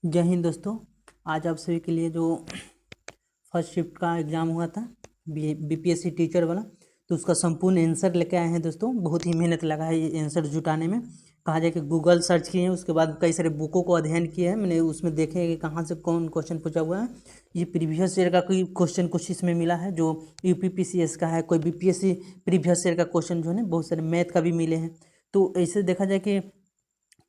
जय हिंद दोस्तों। आज आप सभी के लिए जो फर्स्ट शिफ्ट का एग्ज़ाम हुआ था बीपीएससी टीचर वाला, तो उसका संपूर्ण आंसर लेके आए हैं दोस्तों। बहुत ही मेहनत लगा है ये आंसर जुटाने में। कहा जाए कि गूगल सर्च किए हैं, उसके बाद कई सारे बुकों को अध्ययन किए हैं मैंने। उसमें देखे कि कहाँ से कौन क्वेश्चन पूछा हुआ है। ये प्रीवियस ईयर का कोई क्वेश्चन कुछ इसमें मिला है जो यूपीपीसीएस का है, कोई बीपीएससी प्रीवियस ईयर का क्वेश्चन जो है ना, बहुत सारे मैथ का भी मिले हैं। तो ऐसे देखा जाए कि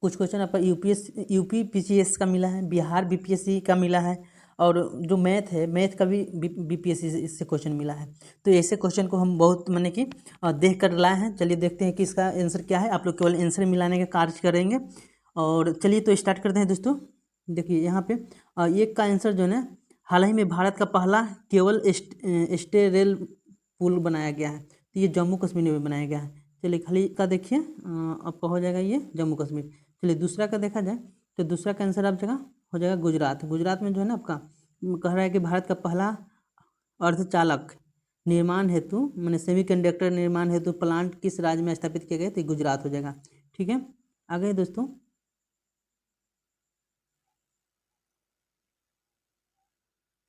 कुछ क्वेश्चन आपका यूपी पीसीएस का मिला है, बिहार बीपीएससी का मिला है, और जो मैथ है, मैथ का भी बीपीएससी इससे क्वेश्चन मिला है। तो ऐसे क्वेश्चन को हम बहुत माने कि देख कर लाए हैं। चलिए देखते हैं कि इसका आंसर क्या है। आप लोग केवल आंसर मिलाने का कार्य करेंगे। और चलिए तो स्टार्ट करते हैं दोस्तों। देखिए यहाँ पे एक का आंसर जो है ना, हाल ही में भारत का पहला केवल स्टेरेल पुल बनाया गया है। तो ये जम्मू कश्मीर में बनाया गया है। चलिए खाली का देखिए, आपका हो जाएगा ये जम्मू कश्मीर। चलिए दूसरा का देखा जाए तो दूसरा का आंसर आप जगह हो जाएगा गुजरात। गुजरात में जो है ना आपका कह रहा है कि भारत का पहला अर्धचालक निर्माण हेतु मैंने सेमीकंडक्टर निर्माण हेतु प्लांट किस राज्य में स्थापित किया गया, तो गुजरात हो जाएगा। ठीक है, आगे दोस्तों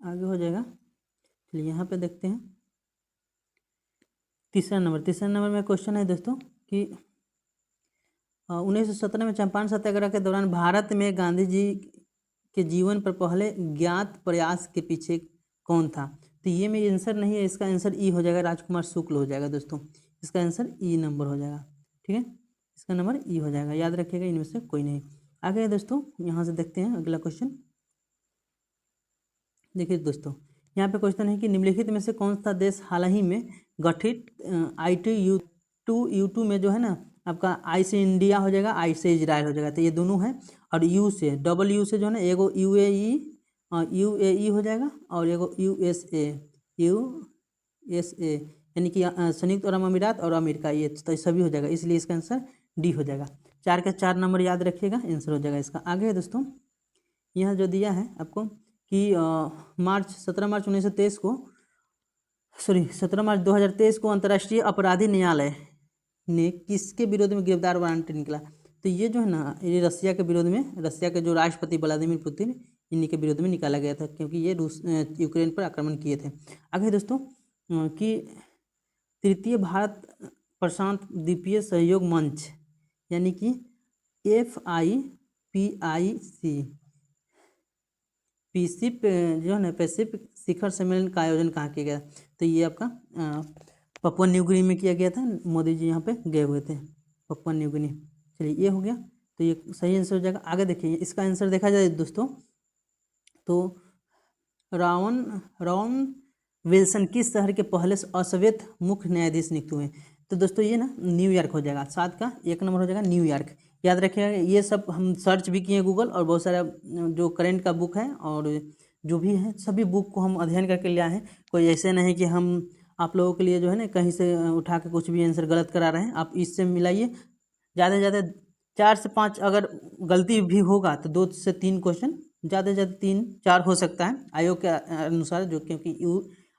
आगे हो जाएगा। चलिए यहाँ पे देखते हैं तीसरा नंबर में क्वेश्चन है दोस्तों कि 1917 में चंपारण सत्याग्रह के दौरान भारत में गांधी जी के जीवन पर पहले ज्ञात प्रयास के पीछे कौन था। तो ये मेरी आंसर नहीं है, इसका आंसर ई हो जाएगा, राजकुमार शुक्ल हो जाएगा दोस्तों। इसका आंसर ई नंबर हो जाएगा। ठीक है, इसका नंबर ई हो जाएगा, याद रखिएगा, इनमें से कोई नहीं। आगे दोस्तों यहाँ से देखते हैं अगला क्वेश्चन। देखिए दोस्तों यहाँ पे क्वेश्चन है कि निम्नलिखित में से कौन सा देश हाल ही में गठित यू टू में जो है ना आपका आई से इंडिया हो जाएगा, आई से इजराइल हो जाएगा। तो ये दोनों है। और यू से डबल यू से जो है ना, एगो यूएई हो जाएगा और एगो यूएसए यानी कि संयुक्त अरब अमीरात और अमेरिका, ये तो सभी हो जाएगा। इसलिए इसका आंसर डी हो जाएगा। 4 के 4 नंबर याद रखिएगा, आंसर हो जाएगा इसका। आगे है दोस्तों, यहाँ जो दिया है आपको कि 17 मार्च 1923 को 17 मार्च 2023 को अंतर्राष्ट्रीय अपराधी न्यायालय ने किसके विरोध में गिरफ्तार वारंट निकला। तो ये जो है ना, ये रसिया के विरोध में, रसिया के जो राष्ट्रपति व्लादिमीर पुतिन, इन्हीं के विरोध में निकाला गया था, क्योंकि ये यूक्रेन पर आक्रमण किए थे। आगे दोस्तों कि तृतीय भारत प्रशांत द्वीपीय सहयोग मंच यानी कि FIPIC पीसिप जो है ना, पैसिफिक शिखर सम्मेलन का आयोजन कहाँ किया गया। तो ये आपका पपुआ न्यू गिनी में किया गया था। मोदी जी यहाँ पे गए हुए थे पपुआ न्यू गिनी। चलिए ये हो गया, तो ये सही आंसर हो जाएगा। आगे देखिए इसका आंसर देखा जाए दोस्तों, तो रावन विल्सन किस शहर के पहले अश्वेत मुख्य न्यायाधीश नियुक्त हुए। तो दोस्तों ये ना न्यूयॉर्क हो जाएगा। 7 का 1 नंबर हो जाएगा न्यूयॉर्क। याद रखिएगा, ये सब हम सर्च भी किए गूगल, और बहुत सारा जो करेंट का बुक है और जो भी है सभी बुक को हम अध्ययन करके ले आए हैं। कोई ऐसे नहीं कि हम आप लोगों के लिए जो है ना कहीं से उठा के कुछ भी आंसर गलत करा रहे हैं। आप इससे मिलाइए, ज़्यादा से ज़्यादा 4 से 5 अगर गलती भी होगा तो 2 से 3 क्वेश्चन, ज़्यादा से ज़्यादा 3-4 हो सकता है आयोग के अनुसार, जो क्योंकि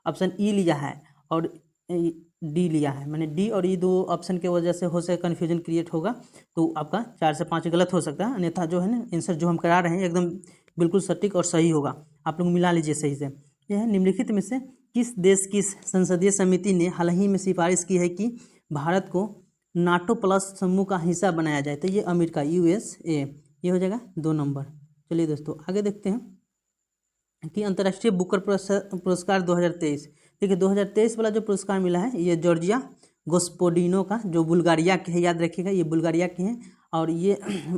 ऑप्शन ई लिया है और डी लिया है। मैंने डी और ई 2 ऑप्शन के वजह से हो सके कन्फ्यूजन क्रिएट होगा, तो आपका 4 से 5 गलत हो सकता है। अन्यथा जो है ना आंसर जो हम करा रहे हैं एकदम बिल्कुल सटीक और सही होगा। आप लोग मिला लीजिए सही से। यह है निम्नलिखित में से किस देश की संसदीय समिति ने हाल ही में सिफारिश की है कि भारत को नाटो प्लस समूह का हिस्सा बनाया जाए। तो ये अमेरिका USA, ये हो जाएगा 2 नंबर। चलिए दोस्तों आगे देखते हैं कि अंतर्राष्ट्रीय बुकर पुरस्कार 2023। देखिए 2023 वाला जो पुरस्कार मिला है ये जॉर्जिया गोस्पोडिनो का, जो बुल्गारिया के है, याद रखिएगा ये बुल्गारिया के हैं। और ये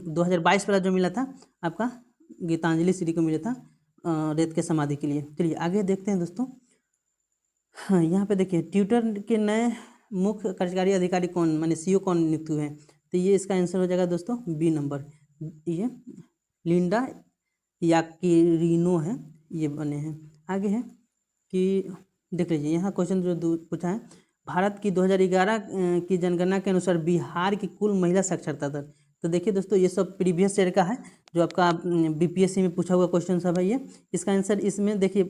2022 वाला जो मिला था आपका गीतांजलि श्री को मिला था रेत के समाधि के लिए। चलिए आगे देखते हैं दोस्तों। हाँ यहाँ पे देखिए ट्विटर के नए मुख्य कार्यकारी अधिकारी कौन, माने CEO कौन नियुक्त हुए हैं। तो ये इसका आंसर हो जाएगा दोस्तों बी नंबर, ये लिंडा याकिरिनो है, ये बने हैं। आगे है कि देख लीजिए यहाँ क्वेश्चन जो पूछा है, भारत की 2011 की जनगणना के अनुसार बिहार की कुल महिला साक्षरता दर। तो देखिए दोस्तों ये सब प्रीवियस ईयर का है, जो आपका BPSC में पूछा हुआ क्वेश्चन सब है ये। इसका आंसर इसमें देखिए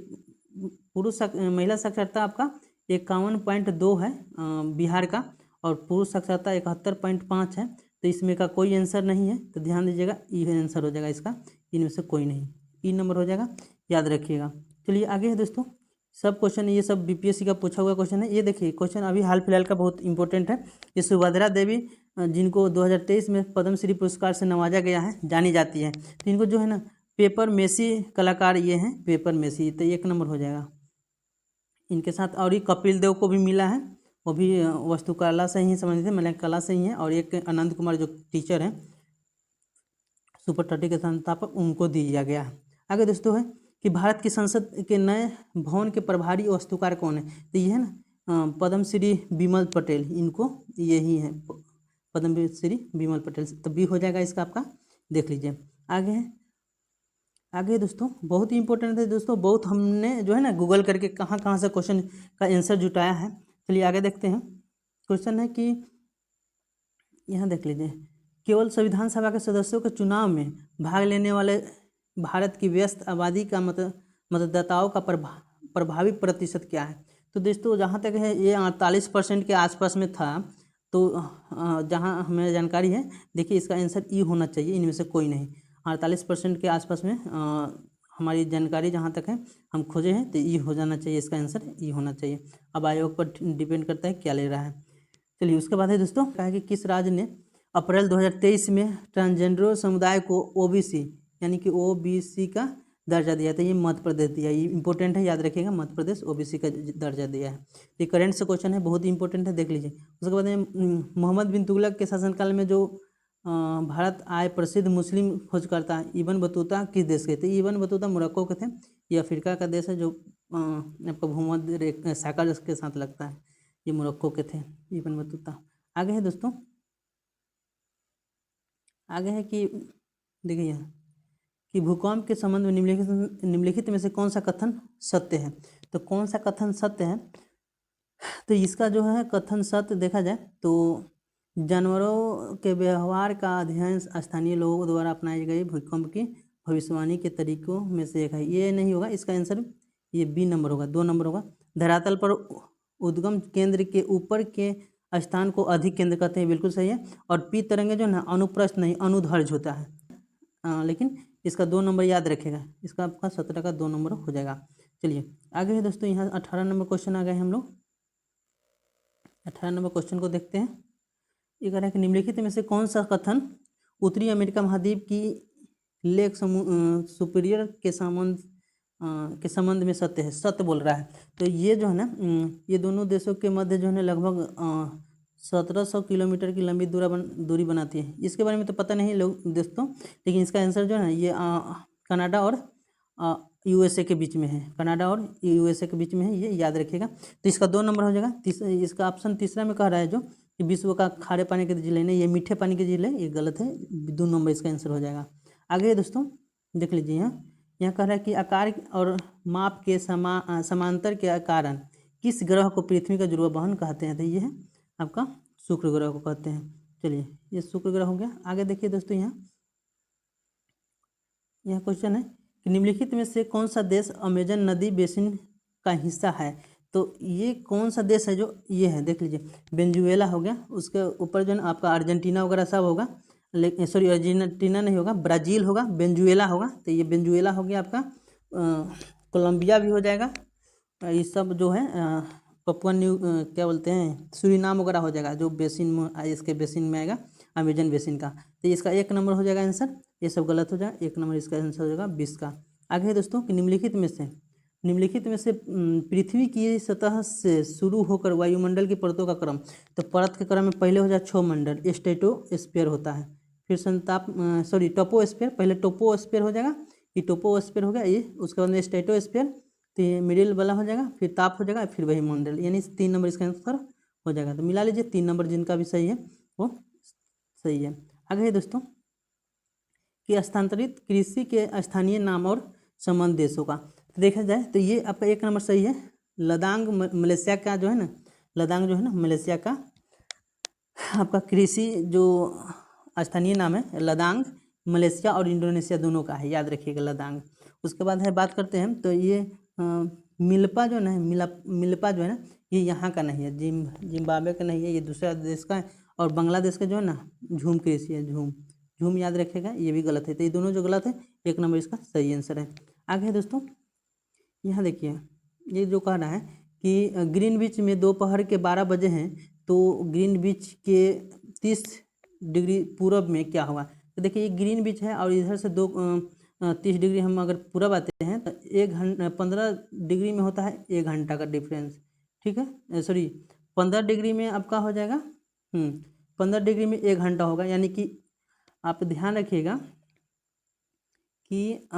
पुरुष महिला साक्षरता आपका 51.2 है बिहार का, और पुरुष साक्षरता 71.5 है। तो इसमें का कोई आंसर नहीं है, तो ध्यान दीजिएगा, ये आंसर हो जाएगा इसका, इनमें से कोई नहीं। ई नंबर हो जाएगा, याद रखिएगा। चलिए आगे है दोस्तों, सब क्वेश्चन ये सब बीपीएससी का पूछा हुआ क्वेश्चन है। ये देखिए क्वेश्चन अभी हाल फिलहाल का बहुत इंपॉर्टेंट है। ये सुभद्रा देवी जिनको 2023 में पद्मश्री पुरस्कार से नवाजा गया है, जानी जाती है, तो इनको जो है ना पेपर मेसी कलाकार ये हैं, पेपर मेसी, तो 1 नंबर हो जाएगा। इनके साथ और ही कपिल देव को भी मिला है, वो भी वास्तुकला से ही संबंधित है, मतलब कला से ही है। और एक आनंद कुमार जो टीचर हैं सुपर 30 के संस्थापक, उनको दिया गया है। आगे दोस्तों है कि भारत की संसद के नए भवन के प्रभारी वास्तुकार कौन है, तो ये है ना पद्मश्री बिमल पटेल, इनको यही है पद्मश्री बिमल पटेल, तो बी हो जाएगा इसका आपका, देख लीजिए। आगे है, आगे दोस्तों बहुत ही इंपॉर्टेंट है दोस्तों, बहुत हमने जो है ना गूगल करके कहाँ कहाँ से क्वेश्चन का आंसर जुटाया है। चलिए आगे देखते हैं। क्वेश्चन है कि यहाँ देख लीजिए, केवल संविधान सभा के सदस्यों के चुनाव में भाग लेने वाले भारत की व्यस्त आबादी का मतदाताओं का प्रभावी प्रतिशत क्या है। तो दोस्तों जहाँ तक है ये 48% के आसपास में था। तो जहाँ हमें जानकारी है, देखिए इसका आंसर ई होना चाहिए, इनमें से कोई नहीं। 48% के आसपास में हमारी जानकारी जहाँ तक है हम खोजे हैं, तो ई हो जाना चाहिए, इसका आंसर ई होना चाहिए। अब आयोग पर डिपेंड करता है क्या ले रहा है। चलिए उसके बाद है दोस्तों, कहा है कि किस राज्य ने अप्रैल 2023 में ट्रांसजेंडर समुदाय को ओबीसी यानी कि ओबीसी का दर्जा दिया था। ये मध्य प्रदेश दिया, ये इंपॉर्टेंट है, याद रखिएगा, मध्य प्रदेश ओबीसी का दर्जा दिया है। ये करंट से क्वेश्चन है, बहुत ही इंपॉर्टेंट है, देख लीजिए। उसके बाद में मोहम्मद बिन तुगलक के शासनकाल में जो भारत आए प्रसिद्ध मुस्लिम खोजकर्ता इब्न बतूता किस देश के थे। इब्न बतूता मोरक्को के थे। ये अफ्रीका का देश है जो आपका भूमध्य सागर के साथ लगता है। ये मोरक्को के थे इब्न बतूता। आगे है दोस्तों, आगे है कि देखिए यहाँ कि भूकंप के संबंध में निम्नलिखित में से कौन सा कथन सत्य है। तो कौन सा कथन सत्य है, तो इसका जो है कथन सत्य देखा जाए तो जानवरों के व्यवहार का अध्ययन स्थानीय लोगों द्वारा अपनाई गई भूकंप की भविष्यवाणी के तरीकों में से एक है। ये नहीं होगा, इसका आंसर ये बी नंबर होगा, 2 नंबर होगा। धरातल पर उद्गम केंद्र के ऊपर के स्थान को अधिक केंद्र कहते हैं, बिल्कुल सही है। और पी तरंगे जो ना अनुप्रस्थ नहीं अनुधर्ज होता है, लेकिन इसका 2 नंबर याद रखेगा, इसका आपका 17 का 2 नंबर हो जाएगा। चलिए आगे है दोस्तों, यहाँ 18 नंबर क्वेश्चन आ गए हम लोग। 18 नंबर क्वेश्चन को देखते हैं। ये कह रहा है कि निम्नलिखित में से कौन सा कथन उत्तरी अमेरिका महाद्वीप की लेक सुपीरियर के संबंध में सत्य है, सत्य बोल रहा है। तो ये जो है ना ये दोनों देशों के मध्य जो है ना लगभग 1700 किलोमीटर की लंबी दूरी बनाती है। इसके बारे में तो पता नहीं लोग दोस्तों, लेकिन इसका आंसर जो है ना ये कनाडा और यूएसए के बीच में है, कनाडा और यूएसए के बीच में है, ये याद रखिएगा। तो इसका 2 नंबर हो जाएगा। इसका ऑप्शन तीसरा में कह रहा है जो कि विश्व का खारे पानी के झील है, नहीं ये मीठे पानी के झील है, ये गलत है, 2 नंबर इसका आंसर हो जाएगा। आगे दोस्तों देख लीजिए, यहाँ कह रहा है कि आकार और माप के समांतर के कारण किस ग्रह को पृथ्वी का ध्रुव वाहन कहते हैं। तो ये है आपका शुक्र ग्रह को कहते हैं। चलिए ये शुक्र ग्रह हो गया। आगे देखिए दोस्तों, यहाँ क्वेश्चन है कि निम्नलिखित में से कौन सा देश अमेजन नदी बेसिन का हिस्सा है। तो ये कौन सा देश है, जो ये है देख लीजिए, वेनेजुएला हो गया, उसके ऊपर जो है आपका अर्जेंटीना वगैरह सब होगा, लेकिन सॉरी अर्जेंटीना नहीं होगा, ब्राज़ील होगा, वेनेजुएला होगा। तो ये वेनेजुएला हो गया आपका, कोलंबिया भी हो जाएगा, ये सब जो है पपुआ न्यू क्या बोलते हैं सूरीनाम वगैरह हो जाएगा, जो बेसिन में इसके बेसिन में आएगा, अमेजन बेसिन का। तो इसका 1 नंबर हो जाएगा आंसर, ये सब गलत हो जाएगा, 1 नंबर इसका आंसर हो जाएगा 20 का। आगे है दोस्तों कि निम्नलिखित में से पृथ्वी की सतह से शुरू होकर वायुमंडल की परतों का क्रम। तो परत के क्रम में पहले हो जाए क्षोमंडल, स्ट्रेटोस्फीयर होता है, फिर टोपोस्फीयर, पहले टोपोस्फीयर हो जाएगा, ये टोपोस्फीयर हो गया ये, उसके बाद में स्ट्रेटोस्फीयर, तो ये मिडिल वाला हो जाएगा, फिर ताप हो जाएगा, फिर वही मंडल, यानी 3 नंबर इसका आंसर हो जाएगा। तो मिला लीजिए 3 नंबर जिनका भी सही है वो सही है। आगे है दोस्तों कि स्थानांतरित कृषि के स्थानीय नाम और संबंध देशों का। तो देखा जाए तो ये आपका 1 नंबर सही है। लदांग मलेशिया का जो है ना, लदांग जो है ना मलेशिया का आपका कृषि जो स्थानीय नाम है, लदांग मलेशिया और इंडोनेशिया दोनों का है, याद रखिएगा लदांग। उसके बाद है बात करते हैं तो ये मिल्पा जो है मिल्पा जो है ना, ये यहाँ का नहीं है, जिम्बाब्वे का नहीं है, ये दूसरा देश का है। और बांग्लादेश का जो है ना झूम कृषि है, झूम झूम याद रखेगा, ये भी गलत है। तो ये दोनों जो गलत है, 1 नंबर इसका सही आंसर है। आगे है दोस्तों, यहाँ देखिए ये जो कह रहा है कि ग्रीनविच में दोपहर के 12 बजे हैं, तो ग्रीनविच के 30 डिग्री पूरब में क्या हुआ। तो देखिए ये ग्रीनविच है और इधर से 30 डिग्री हम अगर पूरब आते हैं तो 15 डिग्री में होता है 1 घंटा का डिफरेंस, ठीक है। सॉरी 15 डिग्री में आपका हो जाएगा 15 डिग्री में 1 घंटा होगा, यानी कि आप ध्यान रखिएगा कि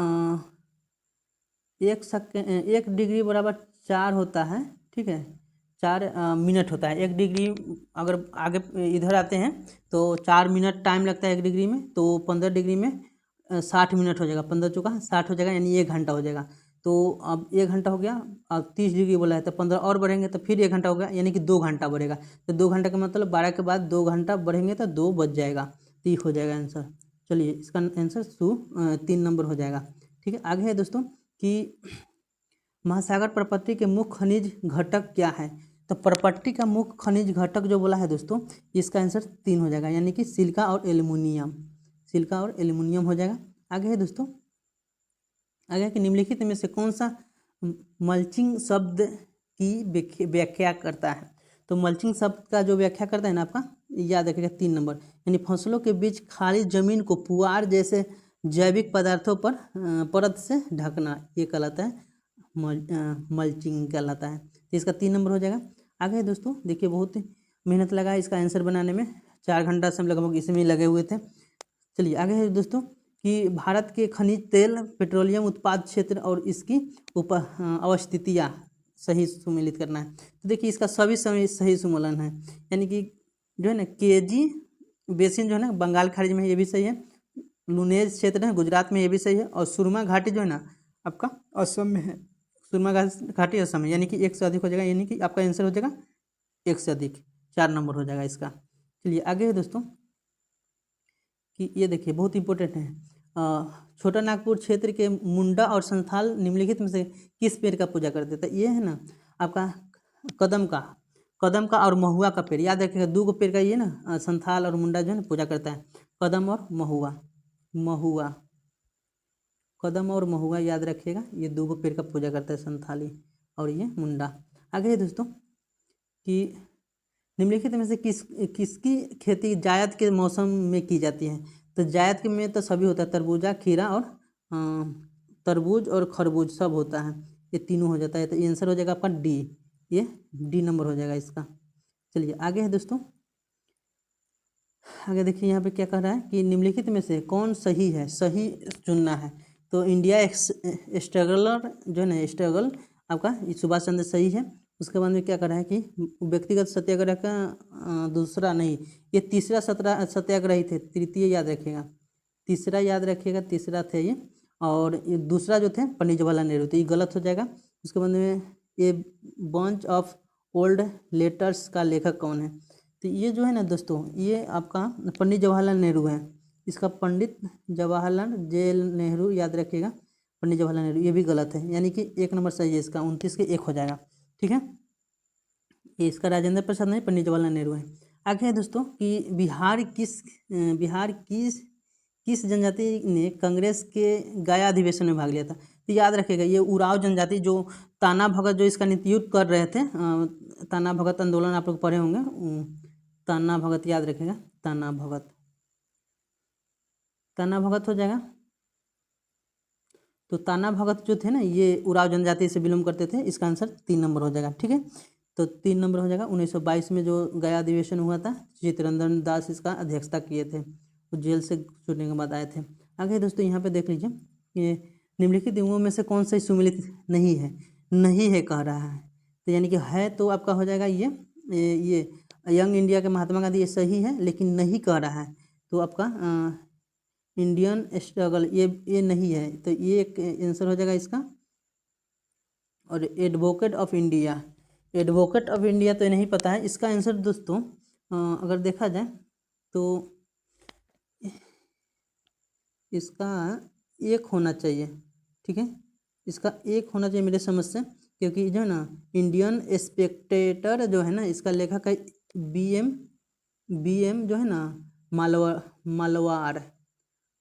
1 डिग्री बराबर 4 होता है, ठीक है, 4 मिनट होता है। 1 डिग्री अगर आगे इधर आते हैं तो 4 मिनट टाइम लगता है 1 डिग्री में, तो 15 डिग्री में 60 मिनट हो जाएगा, 15 चौका 60 हो जाएगा, यानी 1 घंटा हो जाएगा। तो अब 1 घंटा हो गया, अब 30 डिग्री बोला है तो 15 और बढ़ेंगे तो फिर 1 घंटा हो गया, यानी कि 2 घंटा बढ़ेगा। तो 2 घंटा का मतलब 12 के बाद 2 घंटा बढ़ेंगे तो 2 बज जाएगा, तो ये हो जाएगा आंसर। चलिए इसका आंसर 3 नंबर हो जाएगा, ठीक है। आगे है दोस्तों कि महासागर प्रपत्ति के मुख्य खनिज घटक क्या है। तो प्रपत्ति का मुख्य खनिज घटक जो बोला है दोस्तों, इसका आंसर 3 हो जाएगा, यानी कि सिलिका और एल्युमिनियम, सिलिका और एल्युमिनियम हो जाएगा। आगे है दोस्तों, आगे कि निम्नलिखित में से कौन सा मल्चिंग शब्द की व्याख्या करता है। तो मल्चिंग शब्द का जो व्याख्या करता है ना, आपका याद रखिएगा 3 नंबर, यानी फसलों के बीच खाली जमीन को पुआर जैसे जैविक पदार्थों पर परत से ढकना, ये कहलाता है मल्चिंग कहलाता है। तो इसका 3 नंबर हो जाएगा। आगे है दोस्तों, देखिए बहुत मेहनत लगा इसका आंसर बनाने में, 4 घंटा से हम लगभग इसमें लगे हुए थे। चलिए आगे है दोस्तों कि भारत के खनिज तेल पेट्रोलियम उत्पाद क्षेत्र और इसकी अवस्थितियाँ सही सुमेलित करना है। तो देखिए इसका सभी समय सही सुमेलन है, यानी कि जो है ना केजी बेसिन जो है ना बंगाल खाड़ी में है, ये भी सही है। लुनेज क्षेत्र है गुजरात में, ये भी सही है। और सुरमा घाटी जो है ना आपका असम में है, सुरमा घाटी असम में, यानी कि 1 से अधिक हो जाएगा, यानी कि आपका आंसर हो जाएगा 1 से अधिक, 4 नंबर हो जाएगा इसका। चलिए आगे है दोस्तों कि ये देखिए बहुत इंपॉर्टेंट है, छोटा नागपुर क्षेत्र के मुंडा और संथाल निम्नलिखित में से किस पेड़ का पूजा करते थे। ये है ना आपका कदम का और महुआ का पेड़, याद रखिएगा 2 पेड़ का ये ना संथाल और मुंडा जो है ना पूजा करता है, कदम और महुआ, कदम और महुआ याद रखिएगा, ये 2 पेड़ का पूजा करता है, संथाली और ये मुंडा। आगे है दोस्तों कि निम्नलिखित में से किसकी खेती जायद के मौसम में की जाती है। तो जायद के में तो सभी होता है, तरबूजा खीरा और तरबूज और खरबूज सब होता है, ये तीनों हो जाता है। तो आंसर हो जाएगा आपका डी, ये डी नंबर हो जाएगा इसका। चलिए आगे है दोस्तों, आगे देखिए यहाँ पे क्या कह रहा है कि निम्नलिखित में से कौन सही है, सही चुनना है। तो इंडिया स्ट्रगलर जो है ना स्ट्रगल आपका सुभाष चंद्र सही है। उसके बाद में क्या कर रहा है कि व्यक्तिगत सत्याग्रह का दूसरा नहीं, ये तीसरा सत्याग्रह ही थे, तृतीय याद रखिएगा, तीसरा याद रखिएगा, तीसरा थे ये। और ये दूसरा जो थे पंडित जवाहरलाल नेहरू, तो ये गलत हो जाएगा। उसके बाद में ये बंच ऑफ ओल्ड लेटर्स का लेखक कौन है। तो ये जो है ना दोस्तों, ये आपका पंडित जवाहरलाल नेहरू है, इसका पंडित जवाहरलाल नेहरू याद रखिएगा, पंडित जवाहरलाल नेहरू, ये भी गलत है, यानी कि 1 नंबर सही है इसका, 29 के 1 हो जाएगा, ठीक है। ये इसका राजेंद्र प्रसाद नहीं, पंडित जवाहरलाल नेहरू है। आगे है दोस्तों कि बिहार किस जनजाति ने कांग्रेस के गया अधिवेशन में भाग लिया था। तो याद रखिएगा ये उराव जनजाति जो ताना भगत जो इसका नेतृत्व कर रहे थे, ताना भगत आंदोलन आप लोग पढ़े होंगे, ताना भगत याद रखिएगा, ताना भगत हो जाएगा। तो ताना भगत जो थे ना ये उराव जनजाति से बिलोंग करते थे, इसका आंसर 3 नंबर हो जाएगा, ठीक है। तो 3 नंबर हो जाएगा। 1922 में जो गया अधिवेशन हुआ था, चित्तरंजन दास इसका अध्यक्षता किए थे, वो जेल से छूटने के बाद आए थे। आगे दोस्तों यहाँ पे देख लीजिए, ये निम्नलिखित युगों में से कौन सा सुमेलित नहीं है कह रहा है। तो यानी कि है तो आपका हो जाएगा ये यंग इंडिया के महात्मा गांधी, ये सही है, लेकिन नहीं कह रहा है तो आपका इंडियन स्ट्रगल ये नहीं है, तो ये एक आंसर हो जाएगा इसका। और एडवोकेट ऑफ इंडिया तो नहीं पता है इसका आंसर दोस्तों। अगर देखा जाए तो इसका 1 होना चाहिए, ठीक है, इसका 1 होना चाहिए मेरे समझ से, क्योंकि जो है ना इंडियन स्पेक्टेटर जो है ना इसका लेखक है BM जो है ना मालवार,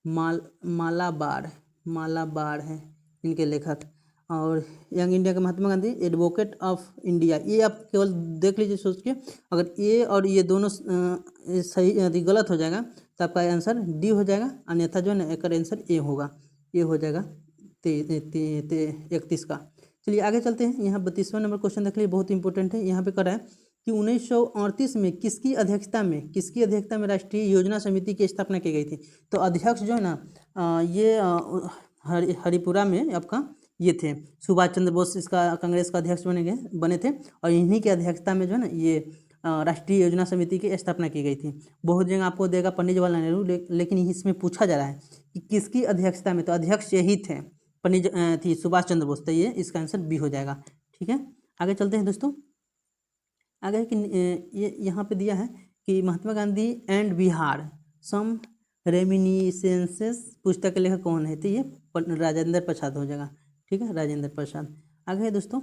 मालाबार मालाबार है इनके लेखक। और यंग इंडिया के Mahatma Gandhi, advocate of India, ये आप केवल देख लीजिए सोच के। अगर ए और ये दोनों सही यदि गलत हो जाएगा तो आपका आंसर डी हो जाएगा, अन्यथा जो है ना एक आंसर ए होगा, ये हो जाएगा 31 का। चलिए आगे चलते हैं। यहाँ 32वां नंबर क्वेश्चन देख लीजिए, बहुत इंपॉर्टेंट है। यहाँ पे कर रहा है कि 1938 में किसकी अध्यक्षता में राष्ट्रीय योजना समिति की स्थापना की गई थी। तो अध्यक्ष जो है ना ये हरिपुरा में आपका ये थे सुभाष चंद्र बोस, इसका कांग्रेस का अध्यक्ष बने थे और इन्हीं की अध्यक्षता में जो है ना ये राष्ट्रीय योजना समिति की स्थापना की गई थी। बहुत जगह आपको देगा पंडित जवाहरलाल नेहरू, लेकिन इसमें पूछा जा रहा है कि किसकी अध्यक्षता में, तो अध्यक्ष यही थे थी सुभाष चंद्र बोस। तो ये इसका आंसर बी हो जाएगा। ठीक है, आगे चलते हैं दोस्तों। आगे कि ये यहाँ पे दिया है कि Mahatma Gandhi and Bihar some reminiscences पुस्तक के लेखक कौन है। तो ये राजेंद्र प्रसाद हो जाएगा। ठीक है, राजेंद्र प्रसाद। आगे है दोस्तों,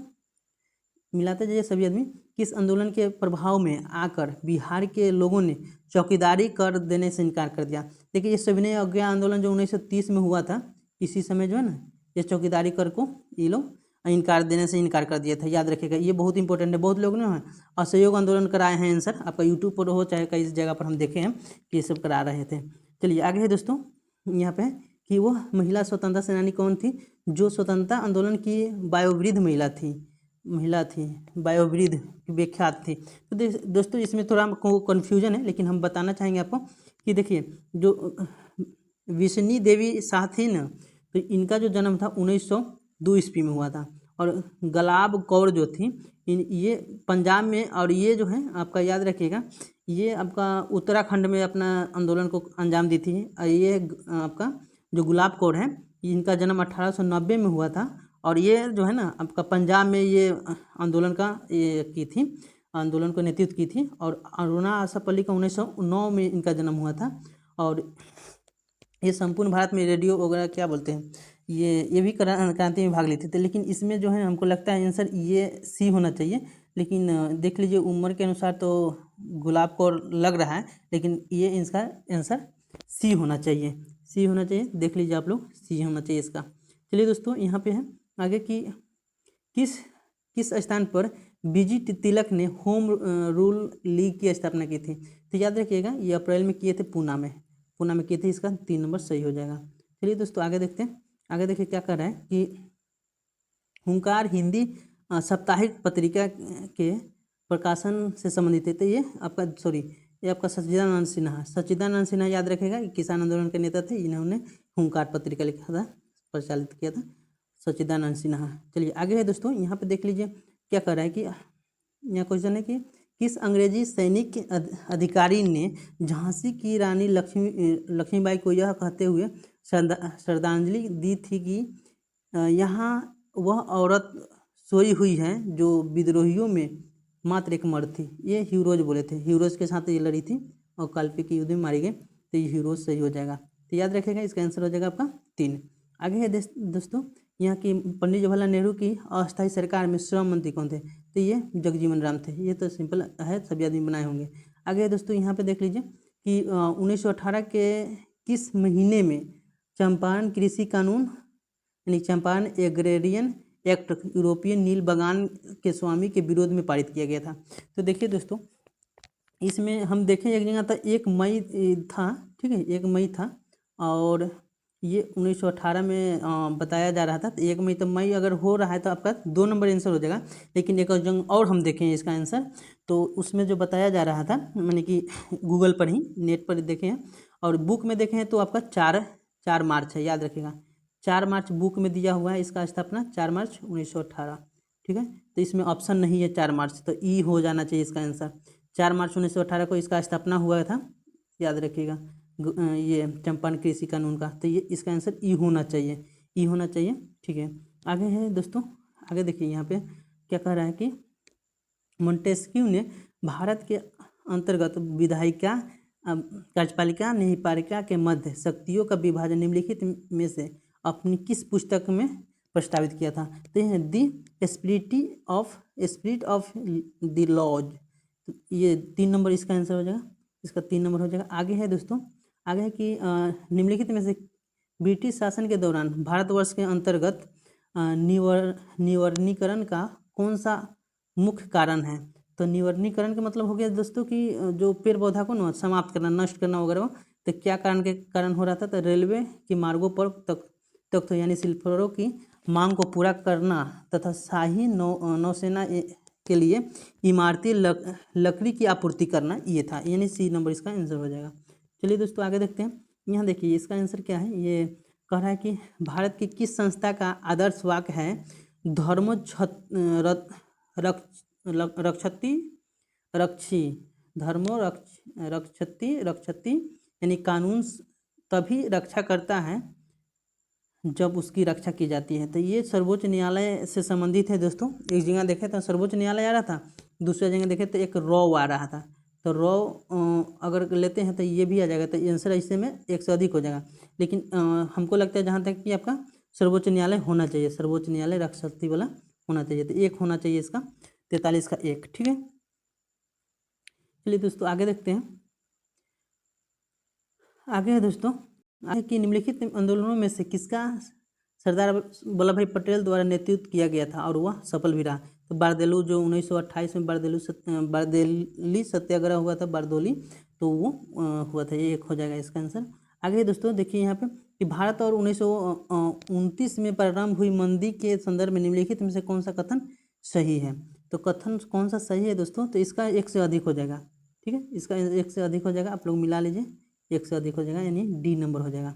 मिलाते जाइए सभी आदमी। किस आंदोलन के प्रभाव में आकर बिहार के लोगों ने चौकीदारी कर देने से इनकार कर दिया। देखिए ये सविनय अवज्ञा आंदोलन जो 1930 में हुआ था, इसी समय जो है ना ये चौकीदारी कर को ये लोग इनकार देने से इनकार कर दिया था। याद रखिएगा, ये बहुत इंपॉर्टेंट है। बहुत लोग ना असहयोग आंदोलन कराए हैं आंसर, आपका यूट्यूब पर हो चाहे कई जगह पर हम देखे हैं कि ये सब करा रहे थे। चलिए आगे है दोस्तों, यहाँ पे कि वो महिला स्वतंत्रता सेनानी कौन थी जो स्वतंत्रता आंदोलन की वयोवृद्ध महिला थी, वयोवृद्ध विख्यात थी। तो दोस्तों इसमें थोड़ा कन्फ्यूजन है, लेकिन हम बताना चाहेंगे आपको कि देखिए जो विष्णी देवी शाह थी ना, तो इनका जो जन्म था 1902 ईस्वी में हुआ था। और गुलाब कौर जो थी ये पंजाब में, और ये जो है आपका याद रखिएगा ये आपका उत्तराखंड में अपना आंदोलन को अंजाम दी थी। ये आपका जो गुलाब कौर है इनका जन्म 1890 में हुआ था, और ये जो है ना आपका पंजाब में ये आंदोलन का ये की थी, आंदोलन को नेतृत्व की थी। और अरुणा आसापल्ली का 1909 में इनका जन्म हुआ था। और ये संपूर्ण भारत में रेडियो वगैरह क्या बोलते हैं ये भी क्रांति में भाग लेते थे। लेकिन इसमें जो है हमको लगता है आंसर ये सी होना चाहिए, लेकिन देख लीजिए उम्र के अनुसार तो गुलाब कौर लग रहा है, लेकिन ये इसका आंसर सी होना चाहिए, सी होना चाहिए। देख लीजिए आप लोग, सी होना चाहिए इसका। चलिए दोस्तों यहाँ पे है आगे कि किस स्थान पर बीजी तिलक ने होम रूल लीग की स्थापना की थी। तो याद रखिएगा ये अप्रैल में किए थे, पूना में किए थे। इसका 3 नंबर सही हो जाएगा। चलिए दोस्तों आगे देखते हैं। आगे देखिए क्या कर रहा है कि हुंकार हिंदी साप्ताहिक पत्रिका के प्रकाशन से संबंधित है। तो ये आपका सच्चिदानंद सिन्हा याद रखेगा, किसान आंदोलन के नेता थे। इन्होंने हुंकार पत्रिका लिखा था, प्रचालित किया था, सच्चिदानंद सिन्हा। चलिए आगे है दोस्तों, यहाँ पे देख लीजिए क्या कर रहा है कि यहाँ क्वेश्चन है कि किस अंग्रेजी सैनिक अधिकारी ने झांसी की रानी लक्ष्मीबाई को यह कहते हुए श्रद्धांजलि दी थी कि यहाँ वह औरत सोई हुई है जो विद्रोहियों में मात्र एक मर्द थी। ये ह्यूरोज बोले थे, ह्यूरोज के साथ ये लड़ी थी और काल्पनिक युद्ध में मारी गई। तो ये ह्यूरोज सही हो जाएगा। तो याद रखेगा इसका आंसर हो जाएगा आपका 3। आगे है दोस्तों, यहाँ की पंडित जवाहरलाल नेहरू की अस्थायी सरकार में श्रम मंत्री कौन थे। तो ये जगजीवन राम थे। ये तो सिंपल है, सभी आदमी बनाए होंगे। आगे है दोस्तों, यहाँ पे देख लीजिए कि 1918 के किस महीने में चंपारण कृषि कानून यानी चंपारण एग्रेरियन एक्ट यूरोपियन नील बागान के स्वामी के विरोध में पारित किया गया था। तो देखिए दोस्तों इसमें हम देखें एक जगह था 1 मई था, ठीक है, 1 मई था। और ये 1918 में बताया जा रहा था। तो 1 मई, तो मई अगर हो रहा है तो आपका 2 नंबर आंसर हो जाएगा। लेकिन एक जंग और हम देखें इसका आंसर, तो उसमें जो बताया जा रहा था मैंने कि गूगल पर ही, नेट पर देखे हैं और बुक में देखे हैं, तो आपका 4 मार्च है। याद रखिएगा 4 मार्च बुक में दिया हुआ है इसका स्थापना, 4 मार्च 1918। ठीक है, तो इसमें ऑप्शन नहीं है 4 मार्च, तो ई हो जाना चाहिए इसका आंसर। 4 मार्च 1918 को इसका स्थापना हुआ था, याद रखिएगा, ये चंपारण कृषि कानून का। तो ये इसका आंसर ई होना चाहिए, ई होना चाहिए। ठीक है, आगे है दोस्तों, आगे देखिए यहाँ पे क्या कह रहा है कि मोंटेस्क्यू ने भारत के अंतर्गत विधायिका, कार्यपालिका, न्यायपालिका के मध्य शक्तियों का विभाजन निम्नलिखित में से अपनी किस पुस्तक में प्रस्तावित किया था। तो यह the spirit of the laws. ये 3 नंबर इसका आंसर हो जाएगा, इसका 3 नंबर हो जाएगा। आगे है दोस्तों, आगे है कि निम्नलिखित में से ब्रिटिश शासन के दौरान भारतवर्ष के अंतर्गत निवर्णीकरण का कौन सा मुख्य कारण है? तो निवर्णीकरण का मतलब हो गया दोस्तों कि जो पेड़ पौधा को न समाप्त करना, नष्ट करना वगैरह। तो क्या कारण के कारण हो रहा था? तो रेलवे की मार्गों पर तख्त यानी सिल्फरों की मांग को पूरा करना तथा शाही नौसेना के लिए इमारती लकड़ी की आपूर्ति करना, ये था। यानी सी नंबर इसका आंसर हो जाएगा। चलिए दोस्तों आगे देखते हैं। यहाँ देखिए इसका आंसर क्या है। ये कह रहा है कि भारत की किस संस्था का आदर्श वाक्य है धर्मो रक्षति रक्षी, धर्मो रक्षति यानी कानून तभी रक्षा करता है जब उसकी रक्षा की जाती है। तो ये सर्वोच्च न्यायालय से संबंधित है दोस्तों। एक जगह देखे तो सर्वोच्च न्यायालय आ रहा था, दूसरा जगह देखे तो एक रॉ आ रहा था। तो रॉ अगर लेते हैं तो ये भी आ जाएगा, तो आंसर ऐसे में एक से अधिक हो जाएगा। लेकिन हमको लगता है जहाँ तक कि आपका सर्वोच्च न्यायालय होना चाहिए, सर्वोच्च न्यायालय रक्षति वाला होना चाहिए। तो एक होना चाहिए इसका, 43 का एक। ठीक है, चलिए दोस्तों आगे देखते हैं। आगे है दोस्तों, आगे की निम्नलिखित आंदोलनों में से किसका सरदार वल्लभ भाई पटेल द्वारा नेतृत्व किया गया था और वह सफल भी रहा? तो बारदेलू जो 1928 में बारदेली सत्याग्रह हुआ था, बारदोली, तो वो हुआ था। ये एक हो जाएगा इसका आंसर। आगे दोस्तों देखिए यहाँ पे कि भारत और 1929 में प्रारंभ हुई मंदी के संदर्भ में निम्नलिखित में से कौन सा कथन सही है? तो कथन कौन सा सही है दोस्तों? तो इसका एक से अधिक हो जाएगा। ठीक है, इसका एक से अधिक हो जाएगा, आप लोग मिला लीजिए, एक से अधिक हो जाएगा, यानी डी नंबर हो जाएगा,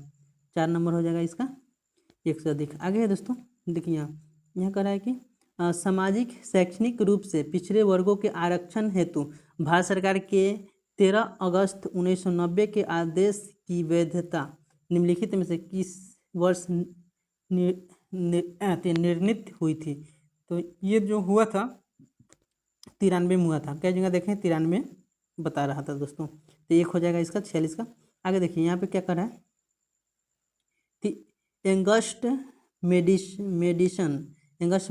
4 नंबर हो जाएगा इसका, एक से अधिक। आगे है दोस्तों देखिए यहाँ कह रहा है कि सामाजिक शैक्षणिक रूप से पिछड़े वर्गों के आरक्षण हेतु भारत सरकार के 13 अगस्त 1990 के आदेश की वैधता निम्नलिखित में से किस वर्ष निर्णित हुई थी? तो ये जो हुआ था 93 में हुआ था। क्या जगह देखें 93 बता रहा था दोस्तों। तो एक हो जाएगा इसका 46 का। आगे देखिए यहाँ पे क्या कर रहा है, एंगस्ट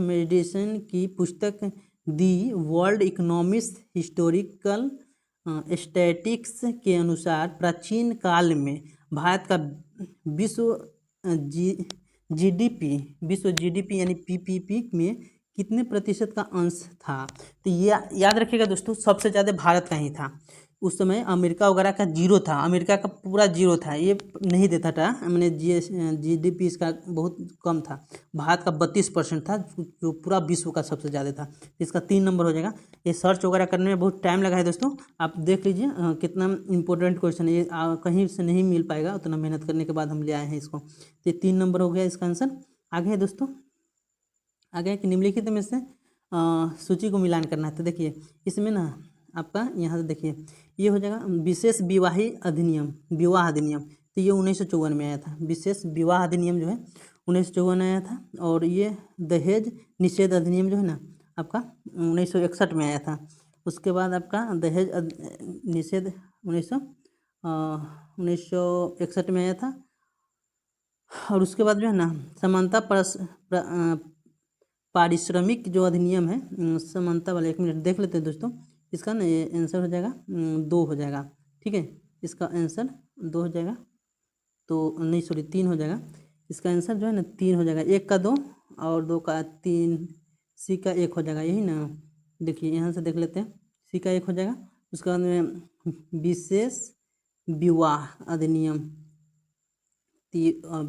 मेडिसन की पुस्तक the world economics historical statics के अनुसार प्राचीन काल में भारत का विश्व जीडीपी यानी पीपीपी में कितने प्रतिशत का अंश था? तो ये याद रखिएगा दोस्तों, सबसे ज़्यादा भारत का ही था। उस समय अमेरिका वगैरह का जीरो था, अमेरिका का पूरा जीरो था, ये नहीं देता था। मैंने जीडीपी इसका बहुत कम था। भारत का 32% था, जो पूरा विश्व का सबसे ज़्यादा था। इसका 3 नंबर हो जाएगा। ये सर्च वगैरह करने में बहुत टाइम लगा है दोस्तों, आप देख लीजिए कितना इंपॉर्टेंट क्वेश्चन है ये। कहीं से नहीं मिल पाएगा, उतना मेहनत करने के बाद हम ले आए हैं इसको। तो ये 3 नंबर हो गया इसका आंसर। आगे है दोस्तों, आगे कि निम्नलिखित में से सूची को मिलान करना है। तो देखिए इसमें ना आपका यहाँ से देखिए ये हो जाएगा विशेष विवाह अधिनियम। तो ये 1954 में आया था। विशेष विवाह अधिनियम जो है 1954 आया था। और ये दहेज निषेध अधिनियम जो है ना आपका 1961 में आया था। उसके बाद आपका दहेज निषेध 1961 में आया था। और उसके बाद जो है ना समानता पारिश्रमिक जो अधिनियम है, समानता वाला, 1 मिनट देख लेते हैं दोस्तों। इसका ना ये आंसर हो जाएगा 2 हो जाएगा। ठीक है, इसका आंसर 2 हो जाएगा। तो नहीं सॉरी 3 हो जाएगा। इसका आंसर जो है ना 3 हो जाएगा। 1 का 2 और 2 का 3, सी का 1 हो जाएगा, यही ना। देखिए यहाँ से देख लेते हैं, सी का 1 हो जाएगा। उसके बाद में विशेष विवाह अधिनियम,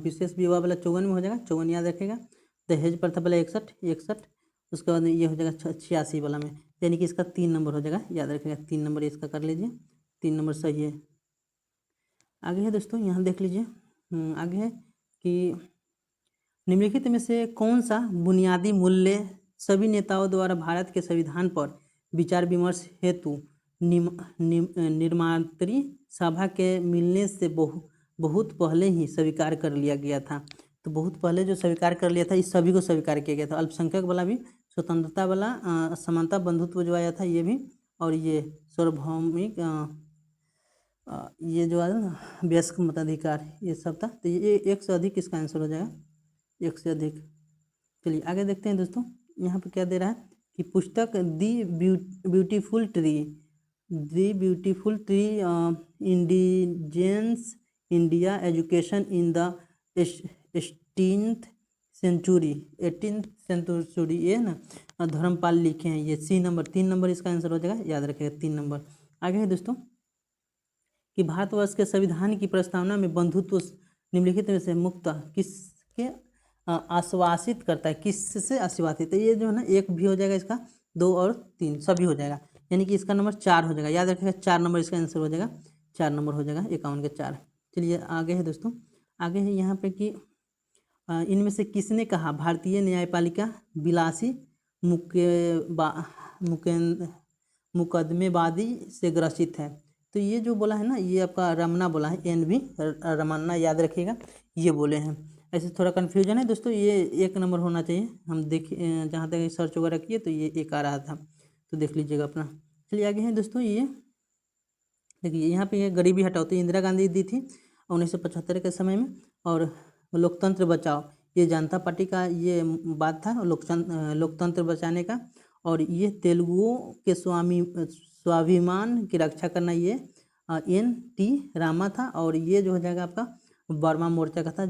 विशेष विवाह वाला 54 में हो जाएगा, 54 याद रखेगा। दहेज प्रथा वाला 61। उसके बाद ये हो जाएगा 86 वाला में, यानी कि इसका 3 नंबर हो जाएगा, याद रखेगा 3 नंबर इसका कर लीजिए, 3 नंबर सही है। आगे है दोस्तों यहाँ देख लीजिए, आगे है कि निम्नलिखित में से कौन सा बुनियादी मूल्य सभी नेताओं द्वारा भारत के संविधान पर विचार विमर्श हेतु निर्मात्री सभा के मिलने से बहुत पहले ही स्वीकार कर लिया गया था? तो बहुत पहले जो स्वीकार कर लिया था, इस सभी को स्वीकार किया गया था। अल्पसंख्यक वाला भी, स्वतंत्रता वाला, समानता बंधुत्व जो आया था ये भी, और ये सार्वभौमिक ये जो आया ना वयस्क मताधिकार, ये सब था। तो ये 1 से अधिक इसका आंसर हो जाएगा, 1 से अधिक। चलिए आगे देखते हैं दोस्तों, यहाँ पे क्या दे रहा है कि पुस्तक the beautiful tree indigenous India education in the eighteenth century, 18th century, ये ना धर्मपाल लिखे हैं। ये सी नंबर, 3 नंबर इसका आंसर हो जाएगा, याद रखिएगा 3 नंबर। आगे है दोस्तों कि भारतवर्ष के संविधान की प्रस्तावना में बंधुत्व निम्नलिखित में से मुक्त किसके आश्वासित करता है, किससे आश्वासित है। ये जो है ना एक भी हो जाएगा इसका, 2 और 3 सभी हो जाएगा, यानी कि इसका नंबर 4 हो जाएगा। याद रखिएगा 4 नंबर इसका आंसर हो जाएगा, 4 नंबर हो जाएगा, 51 के 4। चलिए आगे है दोस्तों, आगे है यहाँ पे कि इनमें से किसने कहा भारतीय न्यायपालिका विलासी मुकदमेबाजी से ग्रसित है। तो ये जो बोला है ना, ये आपका रमना बोला है, NV रमन्ना, याद रखिएगा ये बोले हैं। ऐसे थोड़ा कन्फ्यूजन है दोस्तों, ये 1 नंबर होना चाहिए। हम देख जहाँ तक सर्च वगैरह किए तो ये 1 आ रहा था, तो देख लीजिएगा अपना। चलिए आगे हैं दोस्तों, ये देखिए यहाँ पे ये गरीबी हटाओ तो इंदिरा गांधी दी थी 1975 के समय में। और लोकतंत्र बचाओ, ये जनता पार्टी का ये बात था, लोकतंत्र बचाने का। और ये तेलुगुओं के स्वाभिमान की रक्षा करना, ये NT रामा था। और ये जो हो जाएगा आपका बर्मा मोर्चा का था,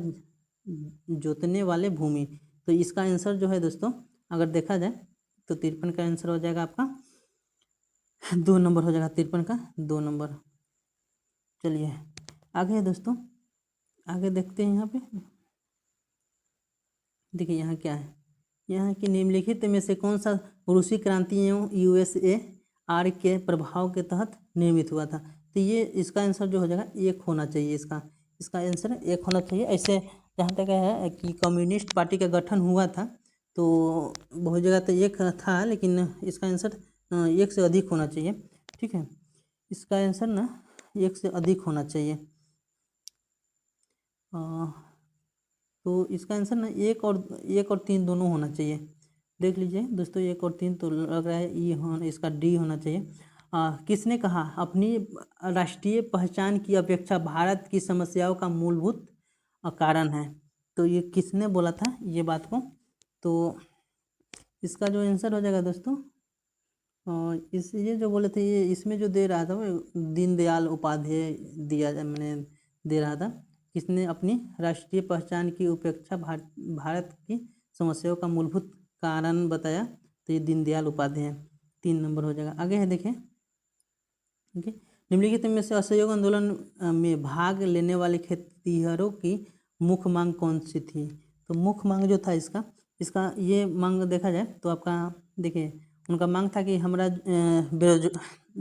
जोतने वाले भूमि। तो इसका आंसर जो है दोस्तों अगर देखा जाए तो 53 का आंसर हो जाएगा आपका, 2 नंबर हो जाएगा 53 का, 2 नंबर। चलिए आगे है दोस्तों, आगे देखते हैं। यहाँ पे देखिए यहाँ क्या है, यहाँ की निम्नलिखित में से कौन सा रूसी क्रांति एवं USSR के प्रभाव के तहत निर्मित हुआ था। तो ये इसका आंसर जो हो जाएगा 1 होना चाहिए, इसका आंसर 1 होना चाहिए। ऐसे जहाँ तक है कि कम्युनिस्ट पार्टी का गठन हुआ था तो बहुत जगह तो 1 था, लेकिन इसका आंसर 1 से अधिक होना चाहिए। ठीक है, इसका आंसर ना 1 से अधिक होना चाहिए। तो इसका आंसर ना 1 और 3 दोनों होना चाहिए। देख लीजिए दोस्तों, 1 और 3 तो लग रहा है इसका D होना चाहिए। किसने कहा अपनी राष्ट्रीय पहचान की अपेक्षा भारत की समस्याओं का मूलभूत कारण है। तो ये किसने बोला था ये बात को, तो इसका जो आंसर हो जाएगा दोस्तों, ये जो बोले थे, ये इसमें जो दे रहा था वो दीनदयाल उपाध्याय मैंने दे रहा था। किसने अपनी राष्ट्रीय पहचान की उपेक्षा भारत की समस्याओं का मूलभूत कारण बताया, तो ये दीनदयाल उपाध्याय। 3 नंबर हो जाएगा। आगे है देखें, ठीक है, निम्नलिखित में से असहयोग आंदोलन में भाग लेने वाले खेतिहरों की मुख्य मांग कौन सी थी। तो मुख्य मांग जो था इसका ये मांग देखा जाए तो आपका देखिए, उनका मांग था कि हमारा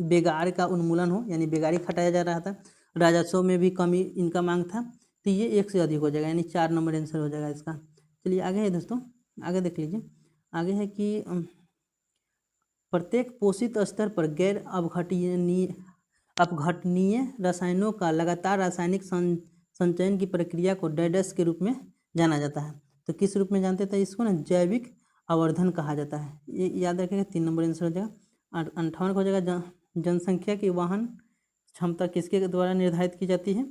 बेगार का उन्मूलन हो, यानी बेगारी खटाया जा रहा था, राजस्व में भी कमी इनका मांग था। तो ये 1 से अधिक हो जाएगा, यानी 4 नंबर आंसर हो जाएगा इसका। चलिए आगे है दोस्तों, आगे देख लीजिए। आगे है कि प्रत्येक पोषित स्तर पर गैर अपघटनीय रसायनों का लगातार रासायनिक संचयन की प्रक्रिया को डैडस के रूप में जाना जाता है। तो किस रूप में जानते थे इसको ना, जैविक आवर्धन कहा जाता है। ये याद रखिएगा, 3 नंबर आंसर हो जाएगा। 58 हो जाएगा, जनसंख्या की वहन क्षमता किसके द्वारा निर्धारित की जाती है,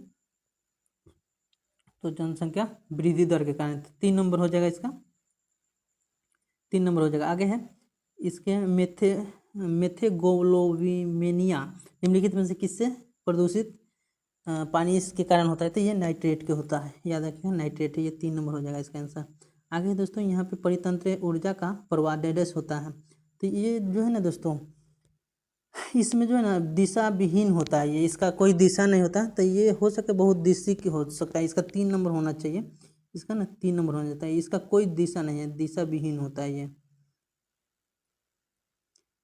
तो जनसंख्या वृद्धि दर के कारण। 3 नंबर हो जाएगा इसका, 3 नंबर हो जाएगा। आगे है इसके मेथेगोलोविमेनिया निम्नलिखित में से किससे प्रदूषित पानी इसके कारण होता है, तो ये नाइट्रेट के होता है, याद रखिएगा नाइट्रेट है। ये 3 नंबर हो जाएगा इसका आंसर। आगे दोस्तों यहाँ पे परितंत्र ऊर्जा का प्रवाह डैडस होता है। तो ये जो है ना दोस्तों, इसमें जो है ना दिशा विहीन होता है, ये इसका कोई दिशा नहीं होता। तो ये हो सके बहुत दिशी की हो सकता है, इसका 3 नंबर होना चाहिए, इसका ना 3 नंबर होना जाता है। इसका कोई दिशा नहीं है, दिशा विहीन होता है, ये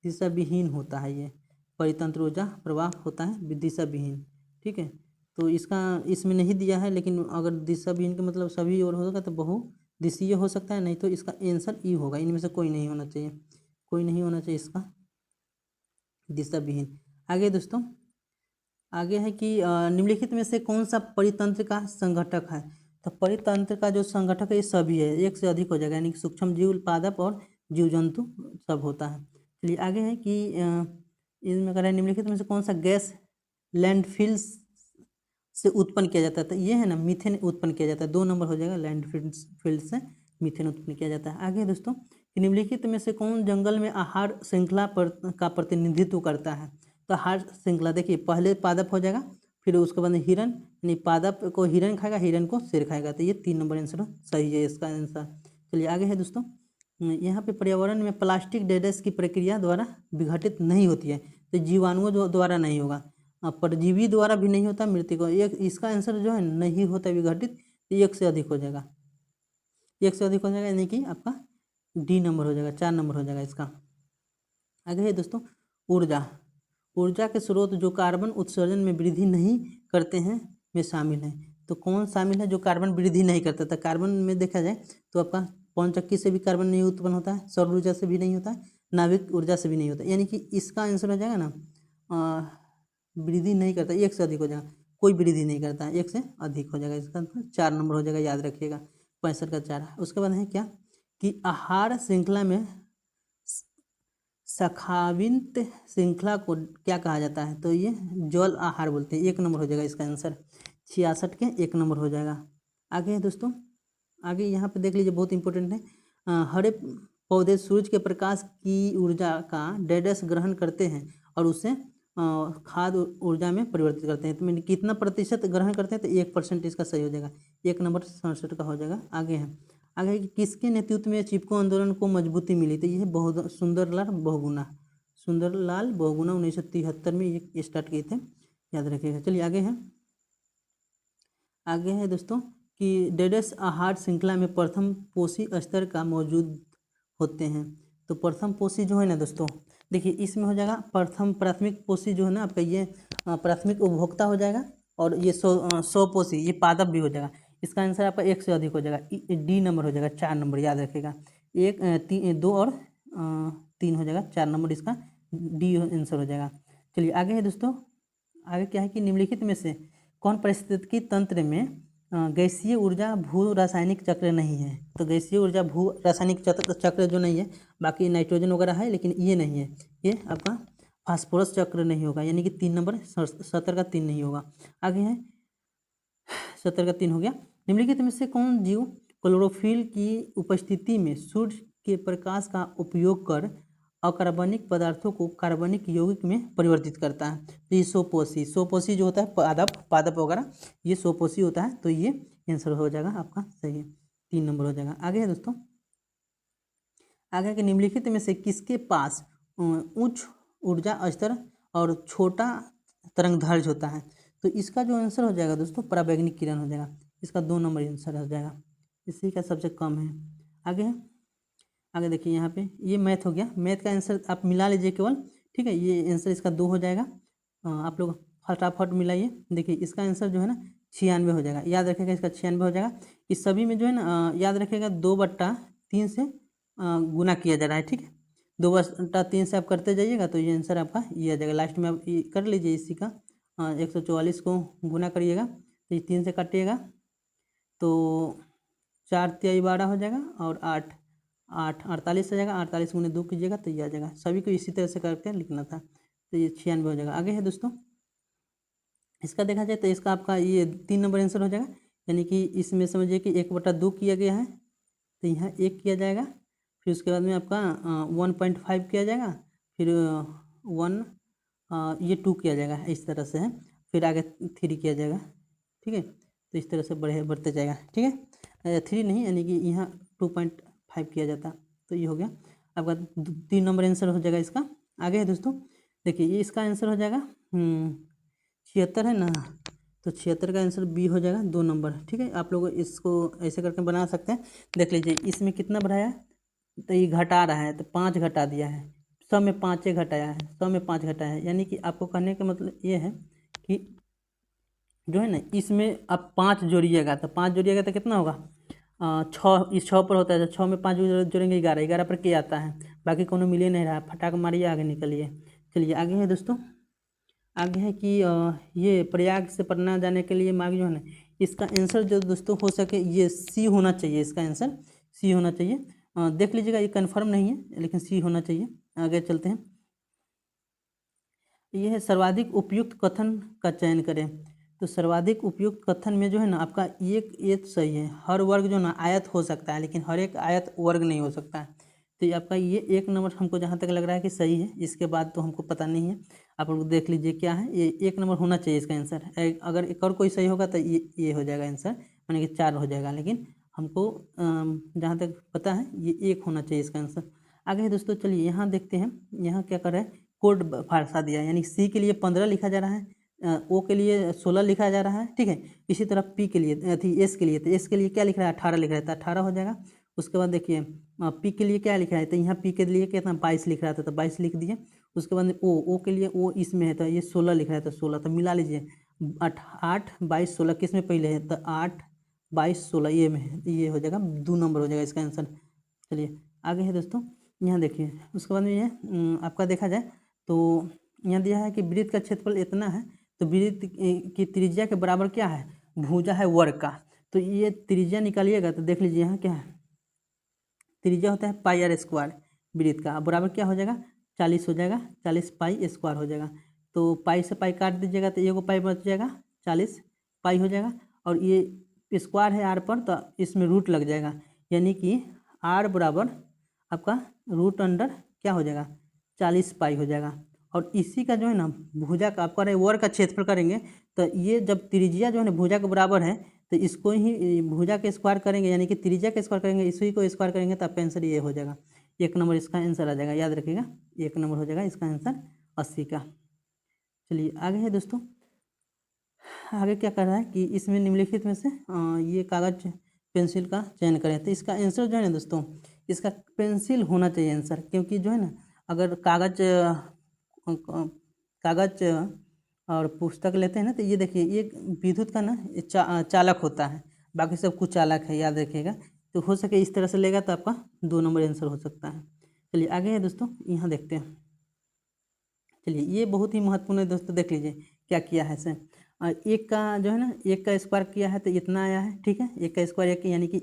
दिशा विहीन होता है। ये परितंत्र ऊर्जा प्रवाह होता है दिशा विहीन। ठीक है, तो इसका इसमें नहीं दिया है, लेकिन अगर दिशा विहीन का मतलब सभी ओर होगा तो बहुदिशीय हो सकता है, नहीं तो इसका आंसर ई होगा। इनमें से कोई नहीं होना चाहिए, कोई नहीं होना चाहिए इसका दिशा विहीन। आगे दोस्तों, आगे है कि निम्नलिखित में से कौन सा परितंत्र का संघटक है। तो परितंत्र का जो संघटक है ये सभी है, 1 से अधिक हो जाएगा, यानी कि सूक्ष्म जीव, पादप और जीव जंतु सब होता है। चलिए आगे है कि इसमें कह रहा है निम्नलिखित में से कौन सा गैस लैंडफिल्स से उत्पन्न किया जाता है। तो ये है ना मीथेन उत्पन्न किया जाता है, 2 नंबर हो जाएगा, लैंडफिल्ड से मीथेन उत्पन्न किया जाता है। आगे दोस्तों, निम्नलिखित में से कौन जंगल में आहार श्रृंखला का प्रतिनिधित्व करता है। तो आहार श्रृंखला देखिए, पहले पादप हो जाएगा, फिर उसके बाद हिरन, यानी पादप को हिरन खाएगा, हिरन को शेर खाएगा। तो ये 3 नंबर आंसर सही है इसका आंसर। चलिए आगे है दोस्तों, यहाँ पे पर्यावरण में प्लास्टिक डेडस की प्रक्रिया द्वारा विघटित नहीं होती है, तो जीवाणुओं द्वारा नहीं होगा, परजीवी द्वारा भी नहीं होता, मृतिका, एक इसका आंसर जो है नहीं होता विघटित, एक से अधिक हो जाएगा, एक से अधिक हो जाएगा, यानी कि आपका डी नंबर हो जाएगा, 4 नंबर हो जाएगा इसका। आगे है दोस्तों, ऊर्जा, ऊर्जा के स्रोत जो कार्बन उत्सर्जन में वृद्धि नहीं करते हैं में शामिल है। तो कौन शामिल है जो कार्बन वृद्धि नहीं करता था? कार्बन में देखा जाए तो आपका पवन चक्की से भी कार्बन नहीं उत्पन्न होता है, सौर ऊर्जा से भी नहीं होता है, नाभिक ऊर्जा से भी नहीं होता, यानी कि इसका आंसर हो जाएगा ना वृद्धि नहीं करता, एक से अधिक हो जाएगा, कोई वृद्धि नहीं करता, एक से अधिक हो जाएगा, इसका 4 नंबर हो जाएगा, याद रखिएगा, 65 का 4। उसके बाद है क्या कि आहार श्रृंखला में शाखाविंत श्रृंखला को क्या कहा जाता है? तो ये जल आहार बोलते हैं, 1 नंबर हो जाएगा इसका आंसर, 66 के 1 नंबर हो जाएगा। आगे है दोस्तों, आगे यहाँ पे देख लीजिए, बहुत इंपॉर्टेंट है, हरे पौधे सूरज के प्रकाश की ऊर्जा का डेडस ग्रहण करते हैं और उसे खाद्य ऊर्जा में परिवर्तित करते हैं। तो मैंने कितना प्रतिशत ग्रहण करते हैं? तो 1% इसका सही हो जाएगा, 1 नंबर 67 का हो जाएगा। आगे है, आगे कि किसके नेतृत्व में चिपको आंदोलन को मजबूती मिली? तो ये बहुत सुंदरलाल बहुगुणा, सुंदरलाल बहुगुणा 1973 में ये स्टार्ट किए थे, याद रखिएगा। चलिए आगे है, आगे है दोस्तों कि डेडस आहार श्रृंखला में प्रथम पोषी स्तर का मौजूद होते हैं। तो प्रथम पोषी जो है ना दोस्तों, देखिए इसमें हो जाएगा प्रथम, प्राथमिक पोषी जो है ना आपका ये प्राथमिक उपभोक्ता हो जाएगा, और ये सौ पोषी ये पादप भी हो जाएगा। इसका आंसर आपका 1 से अधिक हो जाएगा, डी नंबर हो जाएगा, 4 नंबर, याद रखिएगा, 1 2 और 3 हो जाएगा, 4 नंबर इसका डी आंसर हो जाएगा। चलिए आगे है दोस्तों, आगे क्या है कि निम्नलिखित में से कौन पारिस्थितिकी तंत्र में गैसीय ऊर्जा भू रासायनिक चक्र नहीं है? तो गैसीय ऊर्जा भू रासायनिक चक्र जो नहीं है, बाकी नाइट्रोजन वगैरह है, लेकिन ये नहीं है, ये आपका फास्फोरस चक्र नहीं होगा, यानी कि 3 नंबर 70 का 3 नहीं होगा। आगे है 70 का 3 हो गया। निम्नलिखित में से कौन जीव क्लोरोफिल की उपस्थिति में सूर्य के प्रकाश का उपयोग कर अकार्बनिक पदार्थों को कार्बनिक यौगिक में परिवर्तित करता है? तो ये सोपोसी जो होता है पादप वगैरह, ये सोपोसी होता है, तो ये आंसर हो जाएगा आपका सही है, 3 नंबर हो जाएगा। आगे है दोस्तों, आगे के निम्नलिखित में से किसके पास उच्च ऊर्जा स्तर और छोटा तरंगदैर्घ्य होता है? तो इसका जो आंसर हो जाएगा दोस्तों पराबैंगनी किरण हो जाएगा, इसका 2 नंबर आंसर हो जाएगा, इसी का सबसे कम है। आगे है, आगे देखिए यहाँ पे ये मैथ हो गया, मैथ का आंसर आप मिला लीजिए केवल, ठीक है, ये आंसर इसका 2 हो जाएगा, आप लोग फटाफट मिलाइए। देखिए इसका आंसर जो है ना 96 हो जाएगा, याद रखिएगा, इसका 96 हो जाएगा। इस सभी में जो है ना याद रखिएगा 2/3 से गुना किया जा रहा है, ठीक है, 2/3 से आप करते जाइएगा तो ये आंसर आपका ये आ जाएगा। लास्ट में आप ये कर लीजिए, इसी का 144 को गुना करिएगा, तो ये 3 से काटिएगा तो 4 तिहाई 12 हो जाएगा, और 8 48 आ जाएगा, 48 गुने 2 कीजिएगा तो ये आ जाएगा। सभी को इसी तरह से करके लिखना था, तो ये 96 हो जाएगा। आगे है दोस्तों, इसका देखा जाए तो इसका आपका ये 3 नंबर आंसर हो जाएगा, यानी कि इसमें समझिए कि 1/2 किया गया है, तो यहाँ 1 किया जाएगा, फिर उसके बाद में आपका 1.5 किया जाएगा, फिर 1 ये 2 किया जाएगा, इस तरह से है, फिर आगे 3 किया जाएगा, ठीक है, तो इस तरह से बढ़ते जाएगा, ठीक है, 3 नहीं, यानी कि यहाँ 2.5 किया जाता, तो ये हो गया आपका 3 नंबर आंसर हो जाएगा इसका। आगे है दोस्तों, देखिए ये इसका आंसर हो जाएगा 76 है ना, तो 76 का आंसर बी हो जाएगा, 2 नंबर, ठीक है। आप लोग इसको ऐसे करके बना सकते हैं, देख लीजिए इसमें कितना बढ़ाया है, तो ये घटा रहा है, तो 5 घटा दिया है, 100 में 5 घटाया है, 100 में 5 घटाया है, यानी कि आपको कहने का मतलब ये है कि जो है ना इसमें आप 5 जोड़िएगा, तो 5 जोड़िएगा तो कितना होगा 6, इस 6 पर होता है, तो 6 में 5 जोड़ेंगे 11 पर क्या आता है, बाकी कोनो मिले नहीं रहा, फटाक मारिए आगे निकलिए। चलिए आगे है दोस्तों, आगे है कि ये प्रयाग से पटना जाने के लिए मार्ग जो है ना, इसका आंसर जो दोस्तों हो सके ये सी होना चाहिए, इसका आंसर सी होना चाहिए, देख लीजिएगा, ये कंफर्म नहीं है लेकिन सी होना चाहिए। आगे चलते हैं, ये है सर्वाधिक उपयुक्त कथन का चयन करें। तो सर्वाधिक उपयुक्त कथन में जो है ना आपका एक सही है, हर वर्ग जो ना आयत हो सकता है, लेकिन हर एक आयत वर्ग नहीं हो सकता है, तो ये आपका ये 1 नंबर हमको जहाँ तक लग रहा है कि सही है। इसके बाद तो हमको पता नहीं है, आप लोग देख लीजिए क्या है। ये 1 नंबर होना चाहिए इसका आंसर। अगर एक और कोई सही होगा तो ये हो जाएगा आंसर, माने कि 4 हो जाएगा। लेकिन हमको जहाँ तक पता है ये 1 होना चाहिए इसका आंसर। आगे है दोस्तों, चलिए यहाँ देखते हैं। यहाँ क्या कर रहा है, कोड फारसा दिया है, यानी सी के लिए 15 लिखा जा रहा है, ओ के लिए 16 लिखा जा रहा है, ठीक है। इसी तरह पी के लिए थी, एस के लिए, तो एस के लिए क्या लिख रहा है, 18 लिख रहा है, तो 18 हो जाएगा। उसके बाद देखिए पी के लिए क्या लिखा है, तो यहाँ पी के लिए कितना 22 लिख रहा था, तो 22 लिख दिए। उसके बाद ओ के लिए ओ इसमें है, तो ये 16 लिख रहा है, तो 16, तो मिला लीजिए 8 22 16 किस में पहले है, तो 8 22 16 ये में है, ये हो जाएगा 2 नंबर हो जाएगा इसका आंसर। चलिए आगे है दोस्तों, यहाँ देखिए। उसके बाद में ये आपका देखा जाए तो यहाँ दिया है कि वृत्त का क्षेत्रफल इतना है, तो वृत्त की त्रिज्या के बराबर क्या है, भुजा है वर्ग का। तो ये त्रिज्या निकालिएगा तो देख लीजिए यहाँ क्या है, त्रिज्या होता है पाई आर स्क्वायर वृत्त का, बराबर क्या हो जाएगा 40 हो जाएगा, 40 पाई स्क्वायर हो जाएगा। तो पाई से पाई काट दीजिएगा तो ये को पाई बच जाएगा, 40 पाई हो जाएगा। और ये स्क्वायर है आर पर, तो इसमें रूट लग जाएगा, यानी कि आर बराबर आपका रूट अंडर क्या हो जाएगा 40 पाई हो जाएगा। और इसी का जो है ना भुजा का आपका वर्ग का क्षेत्रफल करेंगे, तो ये जब त्रिज्या जो है ना भुजा के बराबर है, तो इसको ही भुजा के स्क्वायर करेंगे, यानी कि त्रिज्या के स्क्वायर करेंगे, इसी को स्क्वायर करेंगे, तो आपका आंसर ये हो जाएगा। 1 नंबर इसका आंसर आ जाएगा, याद रखिएगा 1 नंबर हो जाएगा इसका आंसर 80 का। चलिए आगे है दोस्तों, आगे क्या कर रहा है कि इसमें निम्नलिखित में से ये कागज पेंसिल का चयन करें। तो इसका आंसर जो है ना दोस्तों, इसका पेंसिल होना चाहिए आंसर, क्योंकि जो है ना अगर कागज और पुस्तक लेते हैं ना, तो ये देखिए ये विद्युत का ना चालक होता है, बाकी सब कुछ चालक है, याद रखिएगा। तो हो सके इस तरह से लेगा तो आपका 2 नंबर आंसर हो सकता है। चलिए आगे है दोस्तों, यहाँ देखते हैं। चलिए ये बहुत ही महत्वपूर्ण है दोस्तों, देख लीजिए क्या किया है इसे। एक का जो है ना, एक का स्क्वायर किया है तो इतना आया है, ठीक है। एक का स्क्वायर एक, यानी कि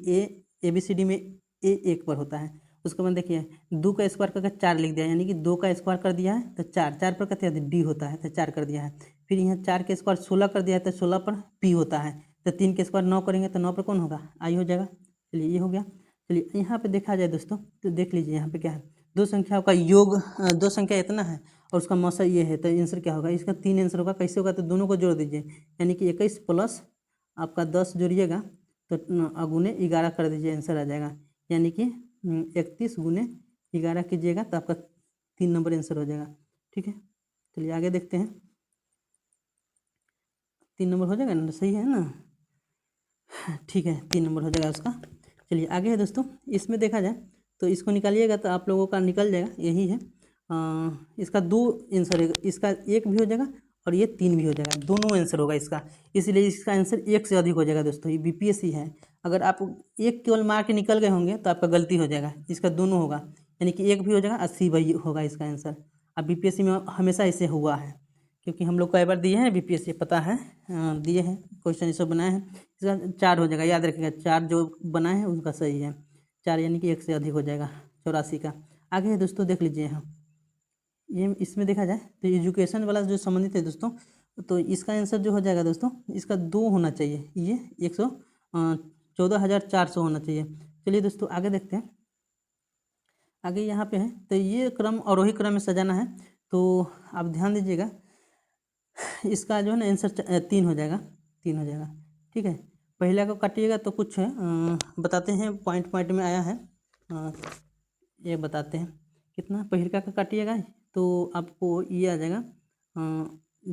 ए बी सी डी में ए 1 पर होता है। उसके बाद देखिए 2 का स्क्वायर करके 4 लिख दिया, यानी कि 2 का स्क्वायर कर दिया है तो 4 4 पर कहते हैं डी होता है, तो 4 कर दिया है। फिर यहाँ 4 के स्क्वायर 16 कर दिया है, तो 16 पर पी होता है। तो 3 के स्क्वायर 9 करेंगे, तो 9 पर कौन होगा, आई हो जाएगा। चलिए ये हो गया। चलिए यहाँ पे देखा जाए दोस्तों, तो देख लीजिए यहाँ पे क्या है, दो संख्याओं का योग, दो संख्या इतना है और उसका मौसा ये है, तो आंसर क्या होगा, इसका 3 आंसर होगा। कैसे होगा, तो दोनों को जोड़ दीजिए, यानी कि 21 प्लस आपका 10 जोड़िएगा तो अगुने 11 कर दीजिए, आंसर आ जाएगा। यानी कि 31 गुने 11 कीजिएगा तो आपका 3 नंबर आंसर हो जाएगा, ठीक है। चलिए आगे देखते हैं, 3 नंबर हो जाएगा ना, सही है ना, ठीक है 3 नंबर हो जाएगा उसका। चलिए आगे है दोस्तों, इसमें देखा जाए तो इसको निकालिएगा तो आप लोगों का निकल जाएगा, यही है। इसका 2 आंसर है, इसका 1 भी हो जाएगा और ये 3 भी हो जाएगा, दोनों आंसर होगा इसका। इसलिए इसका आंसर 1 से अधिक हो जाएगा दोस्तों। ये बीपीएससी है, अगर आप एक केवल मार के निकल गए होंगे तो आपका गलती हो जाएगा, इसका दोनों होगा, यानी कि 1 भी हो जाएगा 80 वही होगा इसका आंसर। अब बीपीएससी में हमेशा ऐसे हुआ है, क्योंकि हम लोग कई बार दिए हैं बीपीएससी, पता है, दिए हैं क्वेश्चन ये सब बनाए हैं। इसका 4 हो जाएगा, याद रखिएगा 4 जो बनाए हैं उनका सही है, 4 यानी कि 1 से अधिक हो जाएगा, 84 का। आगे है दोस्तों, देख लीजिए यहाँ, ये इसमें देखा जाए तो एजुकेशन वाला जो संबंधित है दोस्तों, तो इसका आंसर जो हो जाएगा दोस्तों, इसका 2 होना चाहिए, ये 114,400 होना चाहिए। चलिए दोस्तों आगे देखते हैं। आगे यहाँ पे है, तो ये क्रम आरोही क्रम में सजाना है, तो आप ध्यान दीजिएगा। इसका जो है ना आंसर 3 हो जाएगा, 3 हो जाएगा, ठीक है। पहला को काटिएगा तो कुछ बताते हैं, पॉइंट पॉइंट में आया है, ये बताते हैं कितना। पहिलका का काटिएगा तो आपको ये आ जाएगा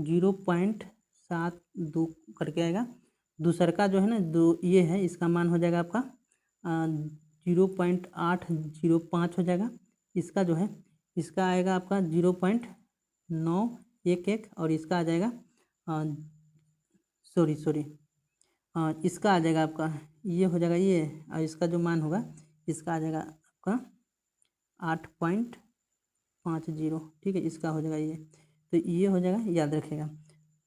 0.72 करके आएगा। दूसर का जो है ना, दो ये है, इसका मान हो जाएगा आपका 0.805 हो जाएगा। इसका जो है, इसका आएगा आपका 0.911 और इसका आ जाएगा सॉरी इसका आ जाएगा आपका, ये हो जाएगा ये, और इसका जो मान होगा इसका आ जाएगा आपका 8.50, ठीक है। इसका हो जाएगा ये, तो ये हो जाएगा, याद रखिएगा।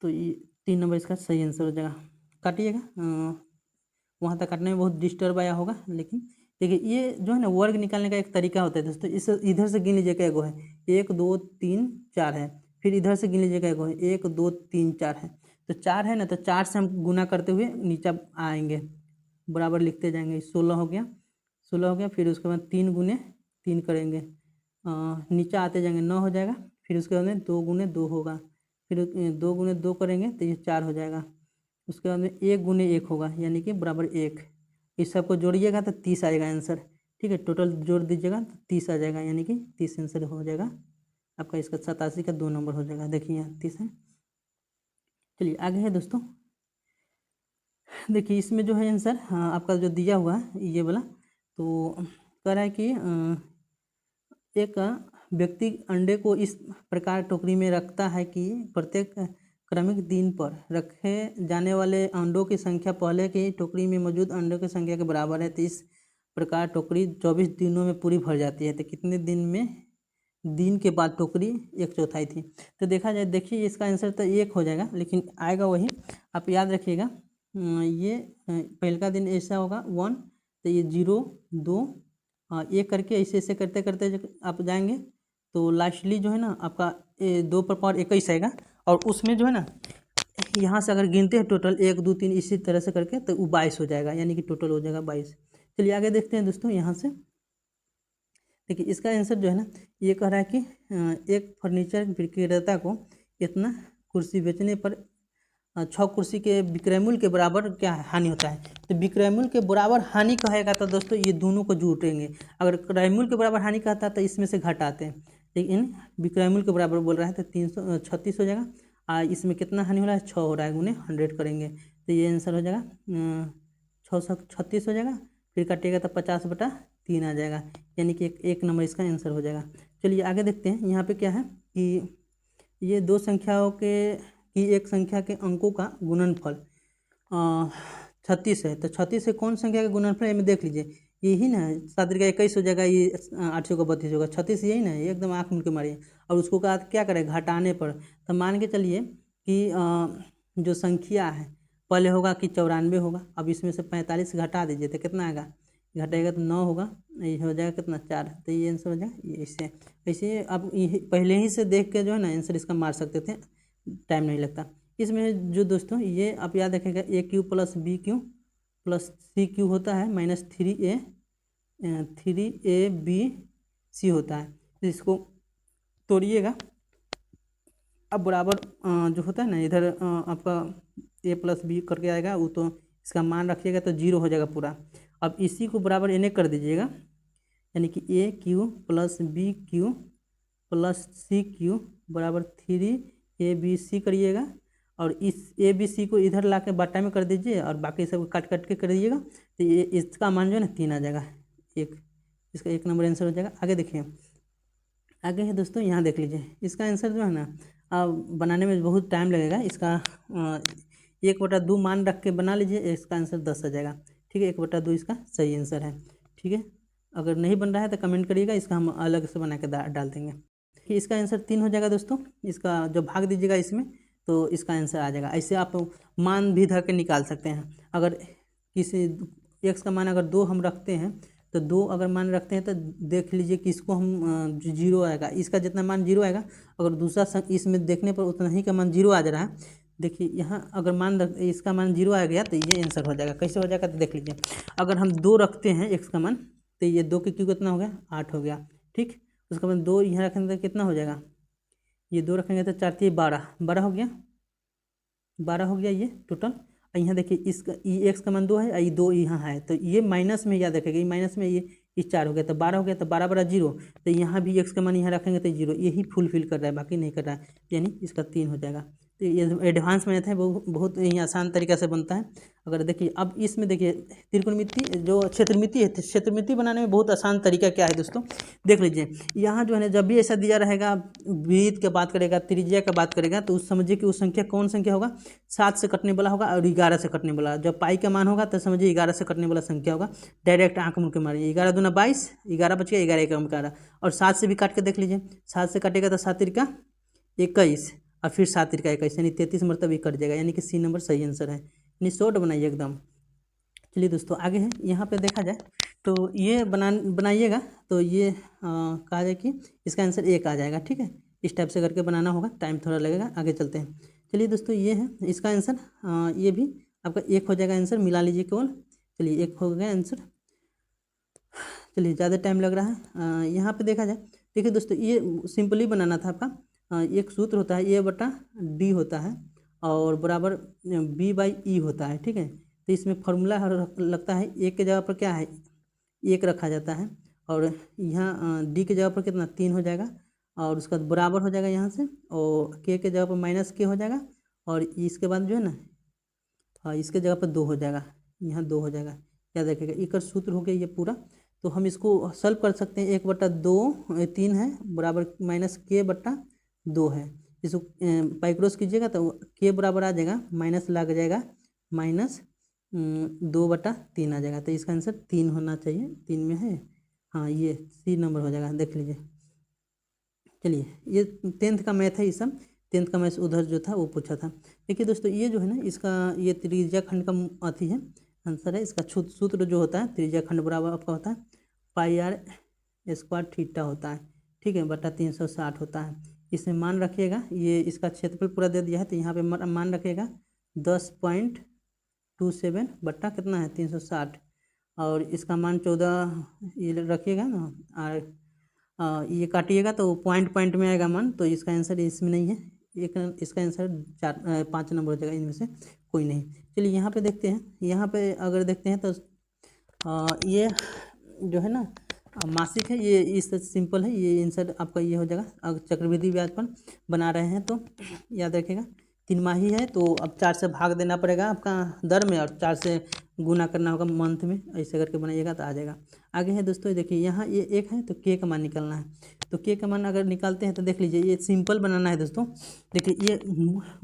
तो ये 3 नंबर इसका सही आंसर हो जाएगा। काटिएगा, वहाँ तक काटने में बहुत डिस्टर्ब आया होगा, लेकिन देखिए ये जो है ना वर्ग निकालने का एक तरीका होता है दोस्तों। इस इधर से गिन लीजिए क्या गो है, 1 2 3 4 है, फिर इधर से गिन लीजिए क्या गो है, 1 2 3 4 है। तो 4 है ना, तो 4 से हम गुना करते हुए नीचे आएंगे, बराबर लिखते जाएंगे। 16 हो गया, 16 हो गया, फिर उसके बाद 3 गुने 3 करेंगे, नीचे आते जाएंगे 9 हो जाएगा। फिर उसके बाद में 2 गुने 2 होगा, फिर 2 गुने 2 करेंगे तो ये 4 हो जाएगा। उसके बाद में 1 गुने 1 होगा यानी कि बराबर 1। इस सबको जोड़िएगा तो 30 आएगा आंसर। ठीक है, टोटल जोड़ दीजिएगा तो 30 आ जाएगा, यानी कि 30 आंसर हो जाएगा आपका। इसका 87 का 2 नंबर हो जाएगा। देखिए यहाँ 30 है। चलिए आगे है दोस्तों। देखिए इसमें जो है आंसर आपका जो दिया हुआ है ये वाला, तो कह रहा है कि एक व्यक्ति अंडे को इस प्रकार टोकरी में रखता है कि प्रत्येक क्रमिक दिन पर रखे जाने वाले अंडों की संख्या पहले की टोकरी में मौजूद अंडों की संख्या के बराबर है। तो इस प्रकार टोकरी 24 दिनों में पूरी भर जाती है। तो कितने दिन में, दिन के बाद टोकरी 1/4 थी। तो देखा जाए, देखिए इसका आंसर तो 1 हो जाएगा, लेकिन आएगा वही। आप याद रखिएगा, ये पहले का दिन ऐसा होगा 1, तो ये 0 2 1 करके ऐसे ऐसे करते करते आप जाएंगे तो लास्टली जो है ना आपका 2 पर पावर 21 आएगा। और उसमें जो है ना यहाँ से अगर गिनते हैं टोटल 1 2 3 इसी तरह से करके तो वो 22 हो जाएगा, यानी कि टोटल हो जाएगा 22। चलिए आगे देखते हैं दोस्तों। यहाँ से देखिए इसका आंसर जो है ना ये कह रहा है कि एक फर्नीचर विक्रेता को इतना कुर्सी बेचने पर 6 कुर्सी के विक्रय मूल्य के बराबर क्या हानि होता है। तो विक्रय मूल्य के बराबर हानि कहेगा तो दोस्तों ये दोनों को जोड़ेंगे। अगर क्रय मूल्य के बराबर हानि कहता है तो इसमें से घटाते हैं, लेकिन विक्रय मूल्य के बराबर बोल रहा है तो 336 हो जाएगा। इसमें कितना हानि हो रहा है, 6 हो रहा है, गुने 100 करेंगे तो ये आंसर हो जाएगा 636 हो जाएगा। फिर काटिएगा तो 50/3 आ जाएगा, यानी कि एक नंबर इसका आंसर हो जाएगा। चलिए आगे देखते हैं। यहाँ पे क्या है कि ये दो संख्याओं की एक संख्या के अंकों का गुणनफल 36 है। तो 36 से कौन संख्या का गुणनफल है, में देख लीजिए, यही ना 7 का 21 हो जाएगा, ये 8 का 32 होगा। 36 यही ना, ये एकदम आँख मूंद के मारिए। और उसको क्या करें, घटाने पर। तो मान के चलिए कि जो संख्या है पहले होगा कि 94 होगा। अब इसमें से 45 घटा दीजिए तो कितना आएगा, घटाएगा तो 9 होगा, ये हो जाएगा कितना 4। तो ये आंसर हो जाएगा ये। इससे ऐसे आप पहले ही से देख के जो है ना आंसर इसका मार सकते थे, टाइम नहीं लगता। इसमें जो दोस्तों ये आप याद रखेगा, a³ + b³ + c³ होता है -3ab होता है। तो इसको तोड़िएगा। अब बराबर जो होता है ना इधर आपका a + b करके आएगा, वो तो इसका मान रखिएगा तो 0 हो जाएगा पूरा। अब इसी को बराबर इन्हें कर दीजिएगा, यानी कि a³ + b³ + c³ बराबर 3abc करिएगा। और इस abc को इधर ला के बट्टा में कर दीजिए और बाकी सब काट काट के कर दीजिएगा। तो ये इसका मान जो है ना 3 आ जाएगा, इसका 1 नंबर आंसर हो जाएगा। आगे देखिए, आगे है दोस्तों, यहाँ देख लीजिए इसका आंसर जो है ना बनाने में बहुत टाइम लगेगा। इसका 1/2 मान रख के बना लीजिए, इसका आंसर 10 आ जाएगा। ठीक है, 1/2 इसका सही आंसर है। ठीक है, अगर नहीं बन रहा है तो कमेंट करिएगा, इसका हम अलग से बना के डाल देंगे। कि इसका आंसर 3 हो जाएगा दोस्तों। इसका जब भाग दीजिएगा इसमें तो इसका आंसर आ जाएगा। ऐसे आप मान भी धर के निकाल सकते हैं। अगर किसी x का मान अगर 2 हम रखते हैं तो 2 अगर मान रखते हैं तो देख लीजिए कि इसको हम 0 आएगा, इसका जितना मान 0 आएगा। अगर दूसरा इसमें देखने पर उतना ही का मान 0 आ जा रहा है। देखिए यहाँ अगर इसका मान 0 आ गया तो ये आंसर हो जाएगा। कैसे हो जाएगा तो देख लीजिए, अगर हम 2 रखते हैं x का मान तो ये 2 के क्यू कितना हो गया, 8 हो गया। ठीक, उसके बाद 2 यहाँ रखेंगे तो कितना हो जाएगा, ये 2 रखेंगे तो 4 × 12 हो गया, 12 हो गया ये टोटल। यहाँ देखिए इसका x का मान 2 है, ये 2 यहाँ है, तो ये माइनस में याद रखेगा, ये माइनस में ये 4 हो गया तो 12 हो गया। तो 12 = 0, तो यहाँ भी x का मान यहाँ रखेंगे तो 0, यही फुलफिल कर रहा है, बाकी नहीं कर रहा है, यानी इसका 3 हो जाएगा। तो ये एडवांस मैथ है, वो बहुत ही आसान तरीका से बनता है। अगर देखिए अब इसमें देखिए त्रिकोणमिति जो क्षेत्रमिति है, क्षेत्रमिति बनाने में बहुत आसान तरीका क्या है दोस्तों, देख लीजिए। यहाँ जो है ना जब भी ऐसा दिया रहेगा, वृत्त की बात करेगा, त्रिज्या की बात करेगा, तो उस समझिए कि उस संख्या कौन संख्या होगा, 7 से कटने वाला होगा और 11 से कटने वाला। जब पाई का मान होगा तो समझिए 11 से कटने वाला संख्या होगा। डायरेक्ट आंख मूंद के मारिए, 11 दूना 22, 11 बच गया, 11 एकम 11। और 7 से भी काट के देख लीजिए, 7 से काटेगा तो 7 × 21 और फिर 7 × 21 यानी 33 मरतब ये कट जाएगा, यानी कि सी नंबर सही आंसर है। यानी शॉर्ट बनाइए एकदम। चलिए दोस्तों आगे है, यहाँ पे देखा जाए तो ये बनाइएगा तो ये कहा जाए कि इसका आंसर 1 आ जाएगा। ठीक है, इस टाइप से करके बनाना होगा, टाइम थोड़ा लगेगा। आगे चलते हैं। चलिए दोस्तों ये है इसका आंसर, ये भी आपका 1 हो जाएगा आंसर, मिला लीजिए केवल। चलिए 1 हो गया आंसर। चलिए ज़्यादा टाइम लग रहा है। यहाँ पे देखा जाए, देखिए दोस्तों ये सिंपली बनाना था आपका। एक सूत्र होता है ए बटा डी होता है और बराबर बी बाई ई होता है, ठीक है। तो इसमें फॉर्मूला लगता है, एक के जगह पर क्या है, एक रखा जाता है और यहाँ डी के जगह पर कितना 3 हो जाएगा और उसका बराबर हो जाएगा यहाँ से, और के जगह पर माइनस के हो जाएगा और इसके बाद जो है ना, हाँ इसके जगह पर 2 हो जाएगा, यहाँ 2 हो जाएगा। याद रखिएगा, एक सूत्र हो गया ये पूरा। तो हम इसको सॉल्व कर सकते हैं, 1/2 3 है बराबर माइनस के बटा 2 है। इसको पाइक्रोस कीजिएगा तो के बराबर आ जाएगा, माइनस लग जाएगा, माइनस 2/3 आ जाएगा। तो इसका आंसर 3 होना चाहिए, 3 में है, हाँ ये सी नंबर हो जाएगा, देख लीजिए। चलिए ये 10th का मैथ है, ये सब 10th का मैथ उधर जो था वो पूछा था। देखिए दोस्तों ये जो है ना, इसका ये त्रिज्या खंड का आती है, आंसर है इसका। सूत्र जो होता है त्रिज्या खंड बराबर आपका होता है पाई आर स्क्वायर थीटा होता है, ठीक है, बटा 360 होता है। इसमें मान रखिएगा, ये इसका क्षेत्रफल पूरा दे दिया है तो यहाँ पे मान रखिएगा 10.27 बटा कितना है 360 और इसका मान 14 ये रखिएगा ना, और ये काटिएगा तो पॉइंट में आएगा मान, तो इसका आंसर इसमें नहीं है, एक इसका आंसर 5 नंबर हो जाएगा, इनमें से कोई नहीं। चलिए यहाँ पे देखते हैं, यहाँ पे अगर देखते हैं तो ये जो है ना मासिक है, ये इस सिंपल है, ये आंसर आपका ये हो जाएगा। अगर चक्रवृद्धि ब्याज पर बना रहे हैं तो याद रखिएगा 3 माही है तो अब 4 से भाग देना पड़ेगा आपका दर में और 4 से गुना करना होगा मंथ में, ऐसे करके बनाइएगा तो आ जाएगा। आगे है दोस्तों, देखिए यहाँ ये 1 है तो के का मान निकालना है, तो के का मान अगर निकालते हैं तो देख लीजिए ये सिंपल बनाना है दोस्तों। देखिए ये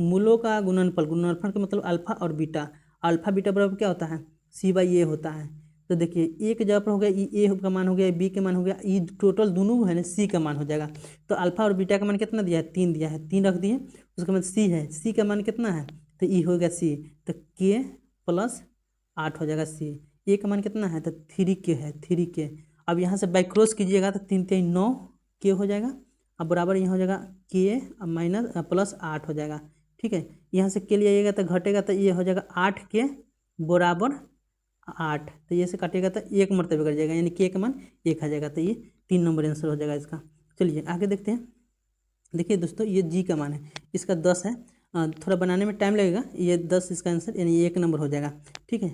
मूलों का गुणनफल का मतलब अल्फा और बीटा, अल्फा बीटा बराबर क्या होता है सी बाई ए होता है। तो देखिए ए के जगह पर हो गया ए का मान हो गया, बी के मान हो गया, ई टोटल दोनों है ना सी का मान हो जाएगा। तो अल्फा और बीटा का मान कितना दिया है 3 दिया है, 3 रख दिए, उसका मान सी है, सी का मान कितना है तो ई हो गया सी, तो के प्लस 8 हो जाएगा सी। ए का मान कितना है तो 3 के है, 3 के। अब यहाँ से बाई क्रॉस कीजिएगा तो 3 3 9 के हो जाएगा, अब बराबर यहाँ हो जाएगा के माइनस प्लस 8 हो जाएगा, ठीक है। यहाँ से के लिए आइएगा तो घटेगा तो ये हो जाएगा 8 के बराबर 8, तो ये से काटिएगा तो 1 मरतबे कर जाएगा, यानी के का मान 1 आ जाएगा, तो ये 3 नंबर आंसर हो जाएगा इसका। चलिए आगे देखते हैं। देखिए दोस्तों ये जी का मान है, इसका 10 है, थोड़ा बनाने में टाइम लगेगा, ये 10 इसका आंसर यानी 1 नंबर हो जाएगा, ठीक है,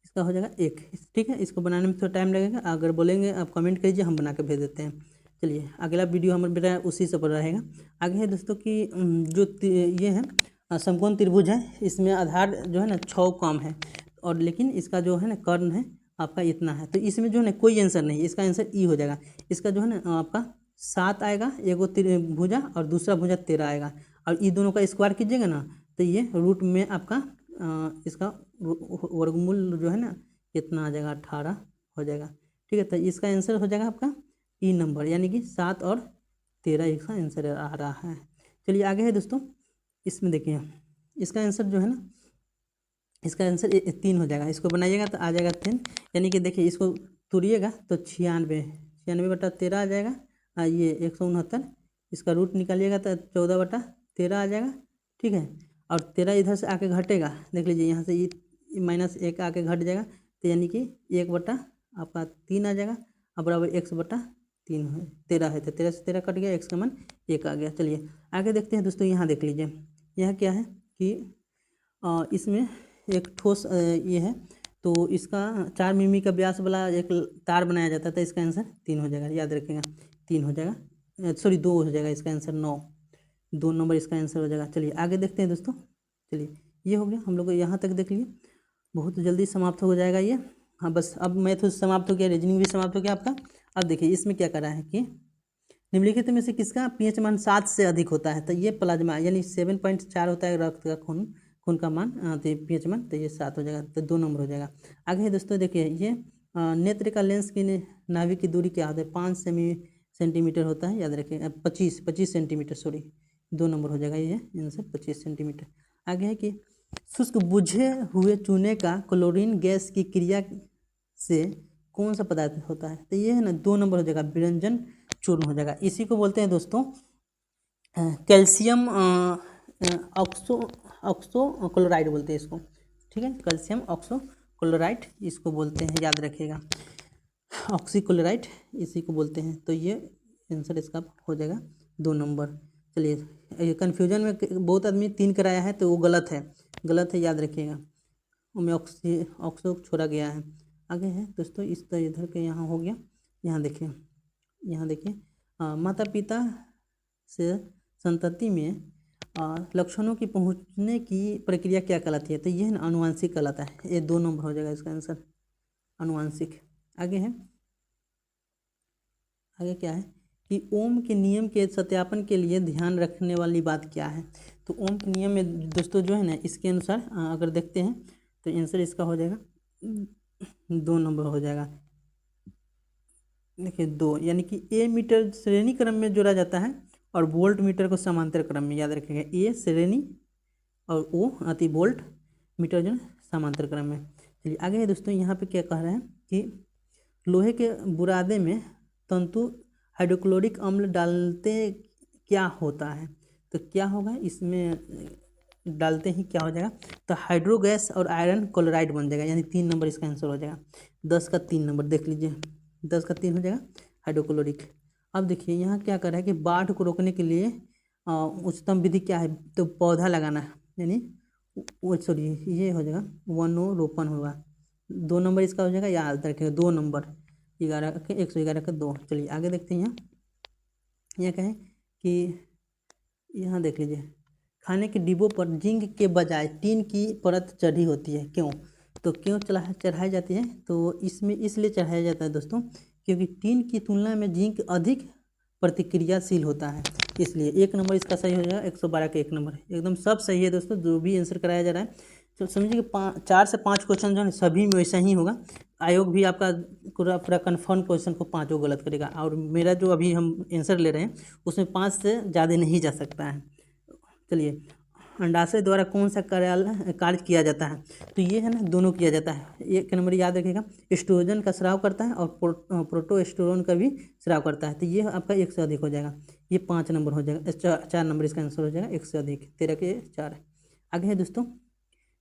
इसका हो जाएगा 1, ठीक है। इसको बनाने में थोड़ा टाइम लगेगा, अगर बोलेंगे आप कमेंट कीजिए, हम बना के भेज देते हैं। चलिए अगला वीडियो हमारा उसी से पर रहेगा। आगे है दोस्तों कि जो ये है समकोण त्रिभुज है, इसमें आधार जो है ना 6 कम है और लेकिन इसका जो है ना कर्ण है आपका इतना है, तो इसमें जो है ना कोई आंसर नहीं, इसका आंसर ई हो जाएगा। इसका जो है ना आपका 7 आएगा, एगो भुजा और दूसरा भुजा 13 आएगा, और ये दोनों का स्क्वायर कीजिएगा ना तो ये रूट में आपका इसका वर्गमूल जो है ना इतना आ जाएगा 18 हो जाएगा, ठीक है। तो इसका आंसर हो जाएगा आपका ई नंबर, यानी कि 7 और 13 इसका आंसर आ रहा है। चलिए आगे है दोस्तों, इसमें देखिए इसका आंसर जो है ना, इसका आंसर 3 हो जाएगा, इसको बनाइएगा तो आ जाएगा 3, यानी कि देखिए इसको तोड़िएगा तो 96 बटा 13 आ जाएगा, ये 169, इसका रूट निकालिएगा तो 14/13 आ जाएगा, ठीक है। और 13 इधर से आके घटेगा, देख लीजिए यहाँ से ये -1 आके घट जाएगा, तो यानी कि 1/3 आ जाएगा, और बराबर x/3 है, 13 है, तो 13 से 13 कट गया, x का मान 1 आ गया। चलिए आगे देखते हैं दोस्तों, यहाँ देख लीजिए, यह क्या है कि इसमें एक ठोस ये है, तो इसका 4 मिमी का व्यास वाला एक तार बनाया जाता है, तो इसका आंसर 3 हो जाएगा, याद रखिएगा 3 हो जाएगा, सॉरी 2 हो जाएगा, इसका आंसर 2 नंबर इसका आंसर हो जाएगा। चलिए आगे देखते हैं दोस्तों। चलिए ये हो गया, हम लोग यहाँ तक देख लिए, बहुत जल्दी समाप्त हो जाएगा ये। हाँ बस अब मैथ समाप्त हो गया, रीजनिंग भी समाप्त हो गया आपका। अब देखिए इसमें क्या कर रहा है कि निम्नलिखित में से किसका पीएच मान 7 से अधिक होता है, तो ये प्लाज्मा यानी 7.4 होता है रक्त का खून का मान, तो पीएच मान, तो ये 7 हो जाएगा, तो 2 नंबर हो जाएगा। आगे है दोस्तों देखिए, ये नेत्र का लेंस की नाभि की दूरी क्या होता है 5 सेंटीमीटर होता है, याद रखिए 25 सेंटीमीटर, सॉरी 2 नंबर हो जाएगा ये आंसर 25 सेंटीमीटर। आगे है कि शुष्क बुझे हुए चूने का क्लोरीन गैस की क्रिया से कौन सा पदार्थ होता है, तो ये है ना 2 नंबर हो जाएगा, विरंजन चूर्ण हो जाएगा। इसी को बोलते हैं दोस्तों कैल्शियम ऑक्सो क्लोराइड बोलते हैं इसको, ठीक है, कैल्शियम ऑक्सो क्लोराइड इसको बोलते हैं, याद रखिएगा, ऑक्सीक्लोराइड इसी को बोलते हैं। तो ये आंसर इसका हो जाएगा 2 नंबर। चलिए, ये कन्फ्यूजन में बहुत आदमी 3 कराया है तो वो गलत है, याद रखिएगा, उनमें ऑक्सो छोड़ा गया है। आगे है दोस्तों, इस तरह इधर के यहाँ हो गया। यहाँ देखिए माता पिता से संतति में लक्षणों की पहुँचने की प्रक्रिया क्या कहलाती है? तो यह आनुवांशिक कहलाता है। ये 2 नंबर हो जाएगा इसका आंसर, आनुवांशिक। आगे क्या है कि ओम के नियम के सत्यापन के लिए ध्यान रखने वाली बात क्या है? तो ओम के नियम में दोस्तों जो है ना, इसके अनुसार अगर देखते हैं तो आंसर इसका हो जाएगा 2 नंबर हो जाएगा। देखिए 2, यानी कि ए मीटर श्रेणी क्रम में जोड़ा जाता है और वोल्ट मीटर को समांतर क्रम में, याद रखिएगा, ए श्रेणी और ओ अति वोल्ट मीटर जो है समांतर क्रम में। चलिए आगे है दोस्तों, यहाँ पे क्या कह रहे हैं कि लोहे के बुरादे में तंतु हाइड्रोक्लोरिक अम्ल डालते क्या होता है? तो क्या होगा इसमें, डालते ही क्या हो जाएगा? तो हाइड्रोगैस और आयरन क्लोराइड बन जाएगा, यानी 3 नंबर इसका आंसर हो जाएगा। 10 का 3 नंबर देख लीजिए, 10 का 3 हो जाएगा हाइड्रोक्लोरिक। अब देखिए यहाँ क्या कर रहा है कि बाढ़ को रोकने के लिए उच्चतम विधि क्या है? तो पौधा लगाना है, यानी सॉरी ये हो जाएगा वनोरोपण होगा। 2 नंबर इसका हो जाएगा, याद रखिएगा 2 नंबर, 11 के 111 का 2। चलिए आगे देखते हैं। यहाँ क्या है कि यहाँ देख लीजिए, खाने के डिब्बों पर जिंक के बजाय टीन की परत चढ़ी होती है, क्यों? तो क्यों चढ़ाई जाती है? तो इसमें इसलिए चढ़ाया जाता है दोस्तों, क्योंकि टीन की तुलना में जिंक अधिक प्रतिक्रियाशील होता है, इसलिए 1 नंबर इसका सही हो जाएगा। 112 के 1 नंबर एकदम सब सही है दोस्तों, जो भी आंसर कराया जा रहा है। तो समझिए कि 4 से 5 क्वेश्चन जो है सभी में वैसा ही होगा। आयोग भी आपका पूरा कन्फर्म क्वेश्चन को 5 गलत करेगा, और मेरा जो अभी हम आंसर ले रहे हैं उसमें 5 से ज़्यादा नहीं जा सकता है। चलिए, अंडाशय द्वारा कौन सा कार्य किया जाता है? तो ये है ना, दोनों किया जाता है। 1 नंबर याद रखिएगा, एस्ट्रोजन का स्राव करता है और प्रोटोएस्टेरोन का भी स्राव करता है। तो ये आपका 1 से अधिक हो जाएगा, ये 5 नंबर हो जाएगा। 4 नंबर इसका आंसर हो जाएगा, 1 से अधिक, 13 के 4। आगे है दोस्तों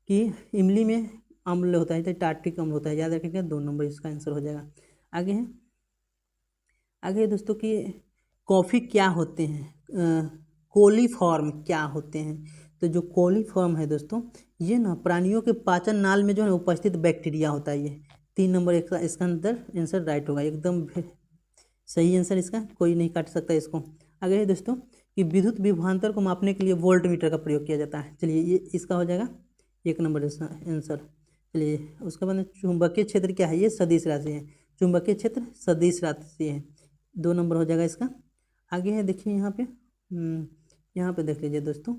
कि इमली में अम्ल होता है, तो टार्ट्रिक अम्ल होता है, याद रखिएगा, 2 नंबर इसका आंसर हो जाएगा। आगे है दोस्तों कि कॉफ़ी क्या होते हैं? कोलीफॉर्म क्या होते हैं? तो जो कोलीफॉर्म है दोस्तों, ये ना प्राणियों के पाचन नाल में जो है उपस्थित बैक्टीरिया होता है। ये 3 नंबर इसका अंदर आंसर राइट होगा, एकदम सही आंसर इसका, कोई नहीं काट सकता इसको। आगे है दोस्तों कि विद्युत विभवांतर को मापने के लिए वोल्ट मीटर का प्रयोग किया जाता है। चलिए ये इसका हो जाएगा 1 नंबर इसका आंसर। चलिए उसके बाद चुंबकीय क्षेत्र क्या है? ये सदिश राशि है, चुंबकीय क्षेत्र सदिश राशि है, 2 नंबर हो जाएगा इसका। आगे है देखिए यहाँ पे देख लीजिए दोस्तों,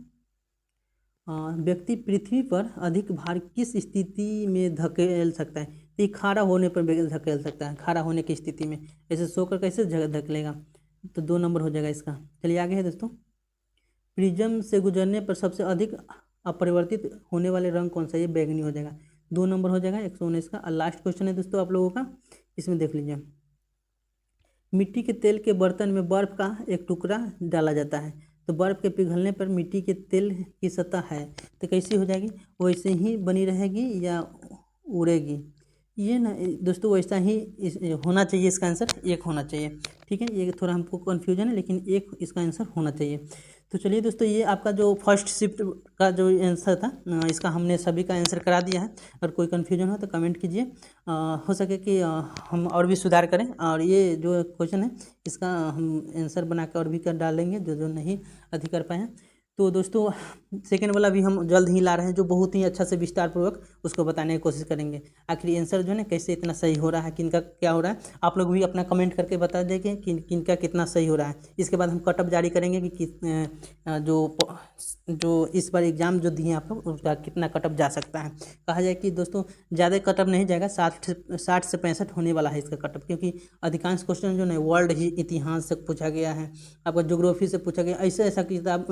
व्यक्ति पृथ्वी पर अधिक भार किस स्थिति में धकेल सकता है? ये खारा होने पर धकेल सकता है, खारा होने की स्थिति में, ऐसे सोकर कैसे धकेलेगा? तो 2 नंबर हो जाएगा इसका। चलिए आगे है दोस्तों, प्रिज्म से गुजरने पर सबसे अधिक अपरिवर्तित होने वाले रंग कौन सा? ये बैगनी हो जाएगा, 2 नंबर हो जाएगा, 119 का। और लास्ट क्वेश्चन है दोस्तों आप लोगों का, इसमें देख लीजिए, मिट्टी के तेल के बर्तन में बर्फ का एक टुकड़ा डाला जाता है, तो बर्फ के पिघलने पर मिट्टी के तेल की सतह है तो कैसी हो जाएगी? वैसे ही बनी रहेगी या उड़ेगी? ये ना दोस्तों वैसा ही होना चाहिए, इसका आंसर 1 होना चाहिए, ठीक है। ये थोड़ा हमको कन्फ्यूजन है, लेकिन 1 इसका आंसर होना चाहिए। तो चलिए दोस्तों, ये आपका जो फर्स्ट शिफ्ट का जो आंसर था, इसका हमने सभी का आंसर करा दिया है। अगर कोई कन्फ्यूजन हो तो कमेंट कीजिए, हो सके कि हम और भी सुधार करें। और ये जो क्वेश्चन है इसका हम आंसर बना कर और भी कर डालेंगे, जो नहीं अधिक कर पाए हैं। तो दोस्तों सेकेंड वाला भी हम जल्द ही ला रहे हैं, जो बहुत ही अच्छा से विस्तार पूर्वक उसको बताने की कोशिश करेंगे। आखिर आंसर जो है ना कैसे इतना सही हो रहा है, किनका क्या हो रहा है, आप लोग भी अपना कमेंट करके बता देंगे कि किनका कितना सही हो रहा है। इसके बाद हम कटअप जारी करेंगे कि जो इस बार एग्ज़ाम जो दिए आप लोग उसका कितना कटअप जा सकता है। कहा जाए कि दोस्तों ज़्यादा कटअप नहीं जाएगा, 60 से 65 होने वाला है इसका कटअप, क्योंकि अधिकांश क्वेश्चन जो है वर्ल्ड ही इतिहास से पूछा गया है, आपका ज्योग्राफी से पूछा गया, ऐसा किताब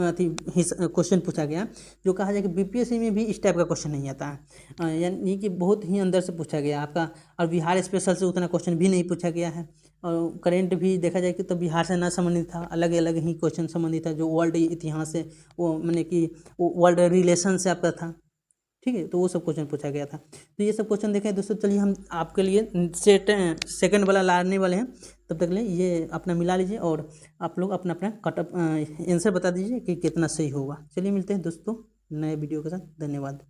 क्वेश्चन पूछा गया जो कहा जाए कि बीपीएससी में भी इस टाइप का क्वेश्चन नहीं आता है, यानी कि बहुत ही अंदर से पूछा गया आपका। और बिहार स्पेशल से उतना क्वेश्चन भी नहीं पूछा गया है, और करेंट भी देखा जाए कि तो बिहार से ना संबंधित था, अलग अलग ही क्वेश्चन संबंधित था, जो वर्ल्ड इतिहास से वो मैंने कि वर्ल्ड रिलेशन से आपका था। ठीक है, तो वो सब क्वेश्चन पूछा गया था। तो ये सब क्वेश्चन देखें दोस्तों। चलिए हम आपके लिए सेकंड वाला लाने वाले हैं, तब तक के लिए ये अपना मिला लीजिए और आप लोग अपना अपना कटअप आंसर बता दीजिए कि कितना सही होगा। चलिए मिलते हैं दोस्तों नए वीडियो के साथ। धन्यवाद।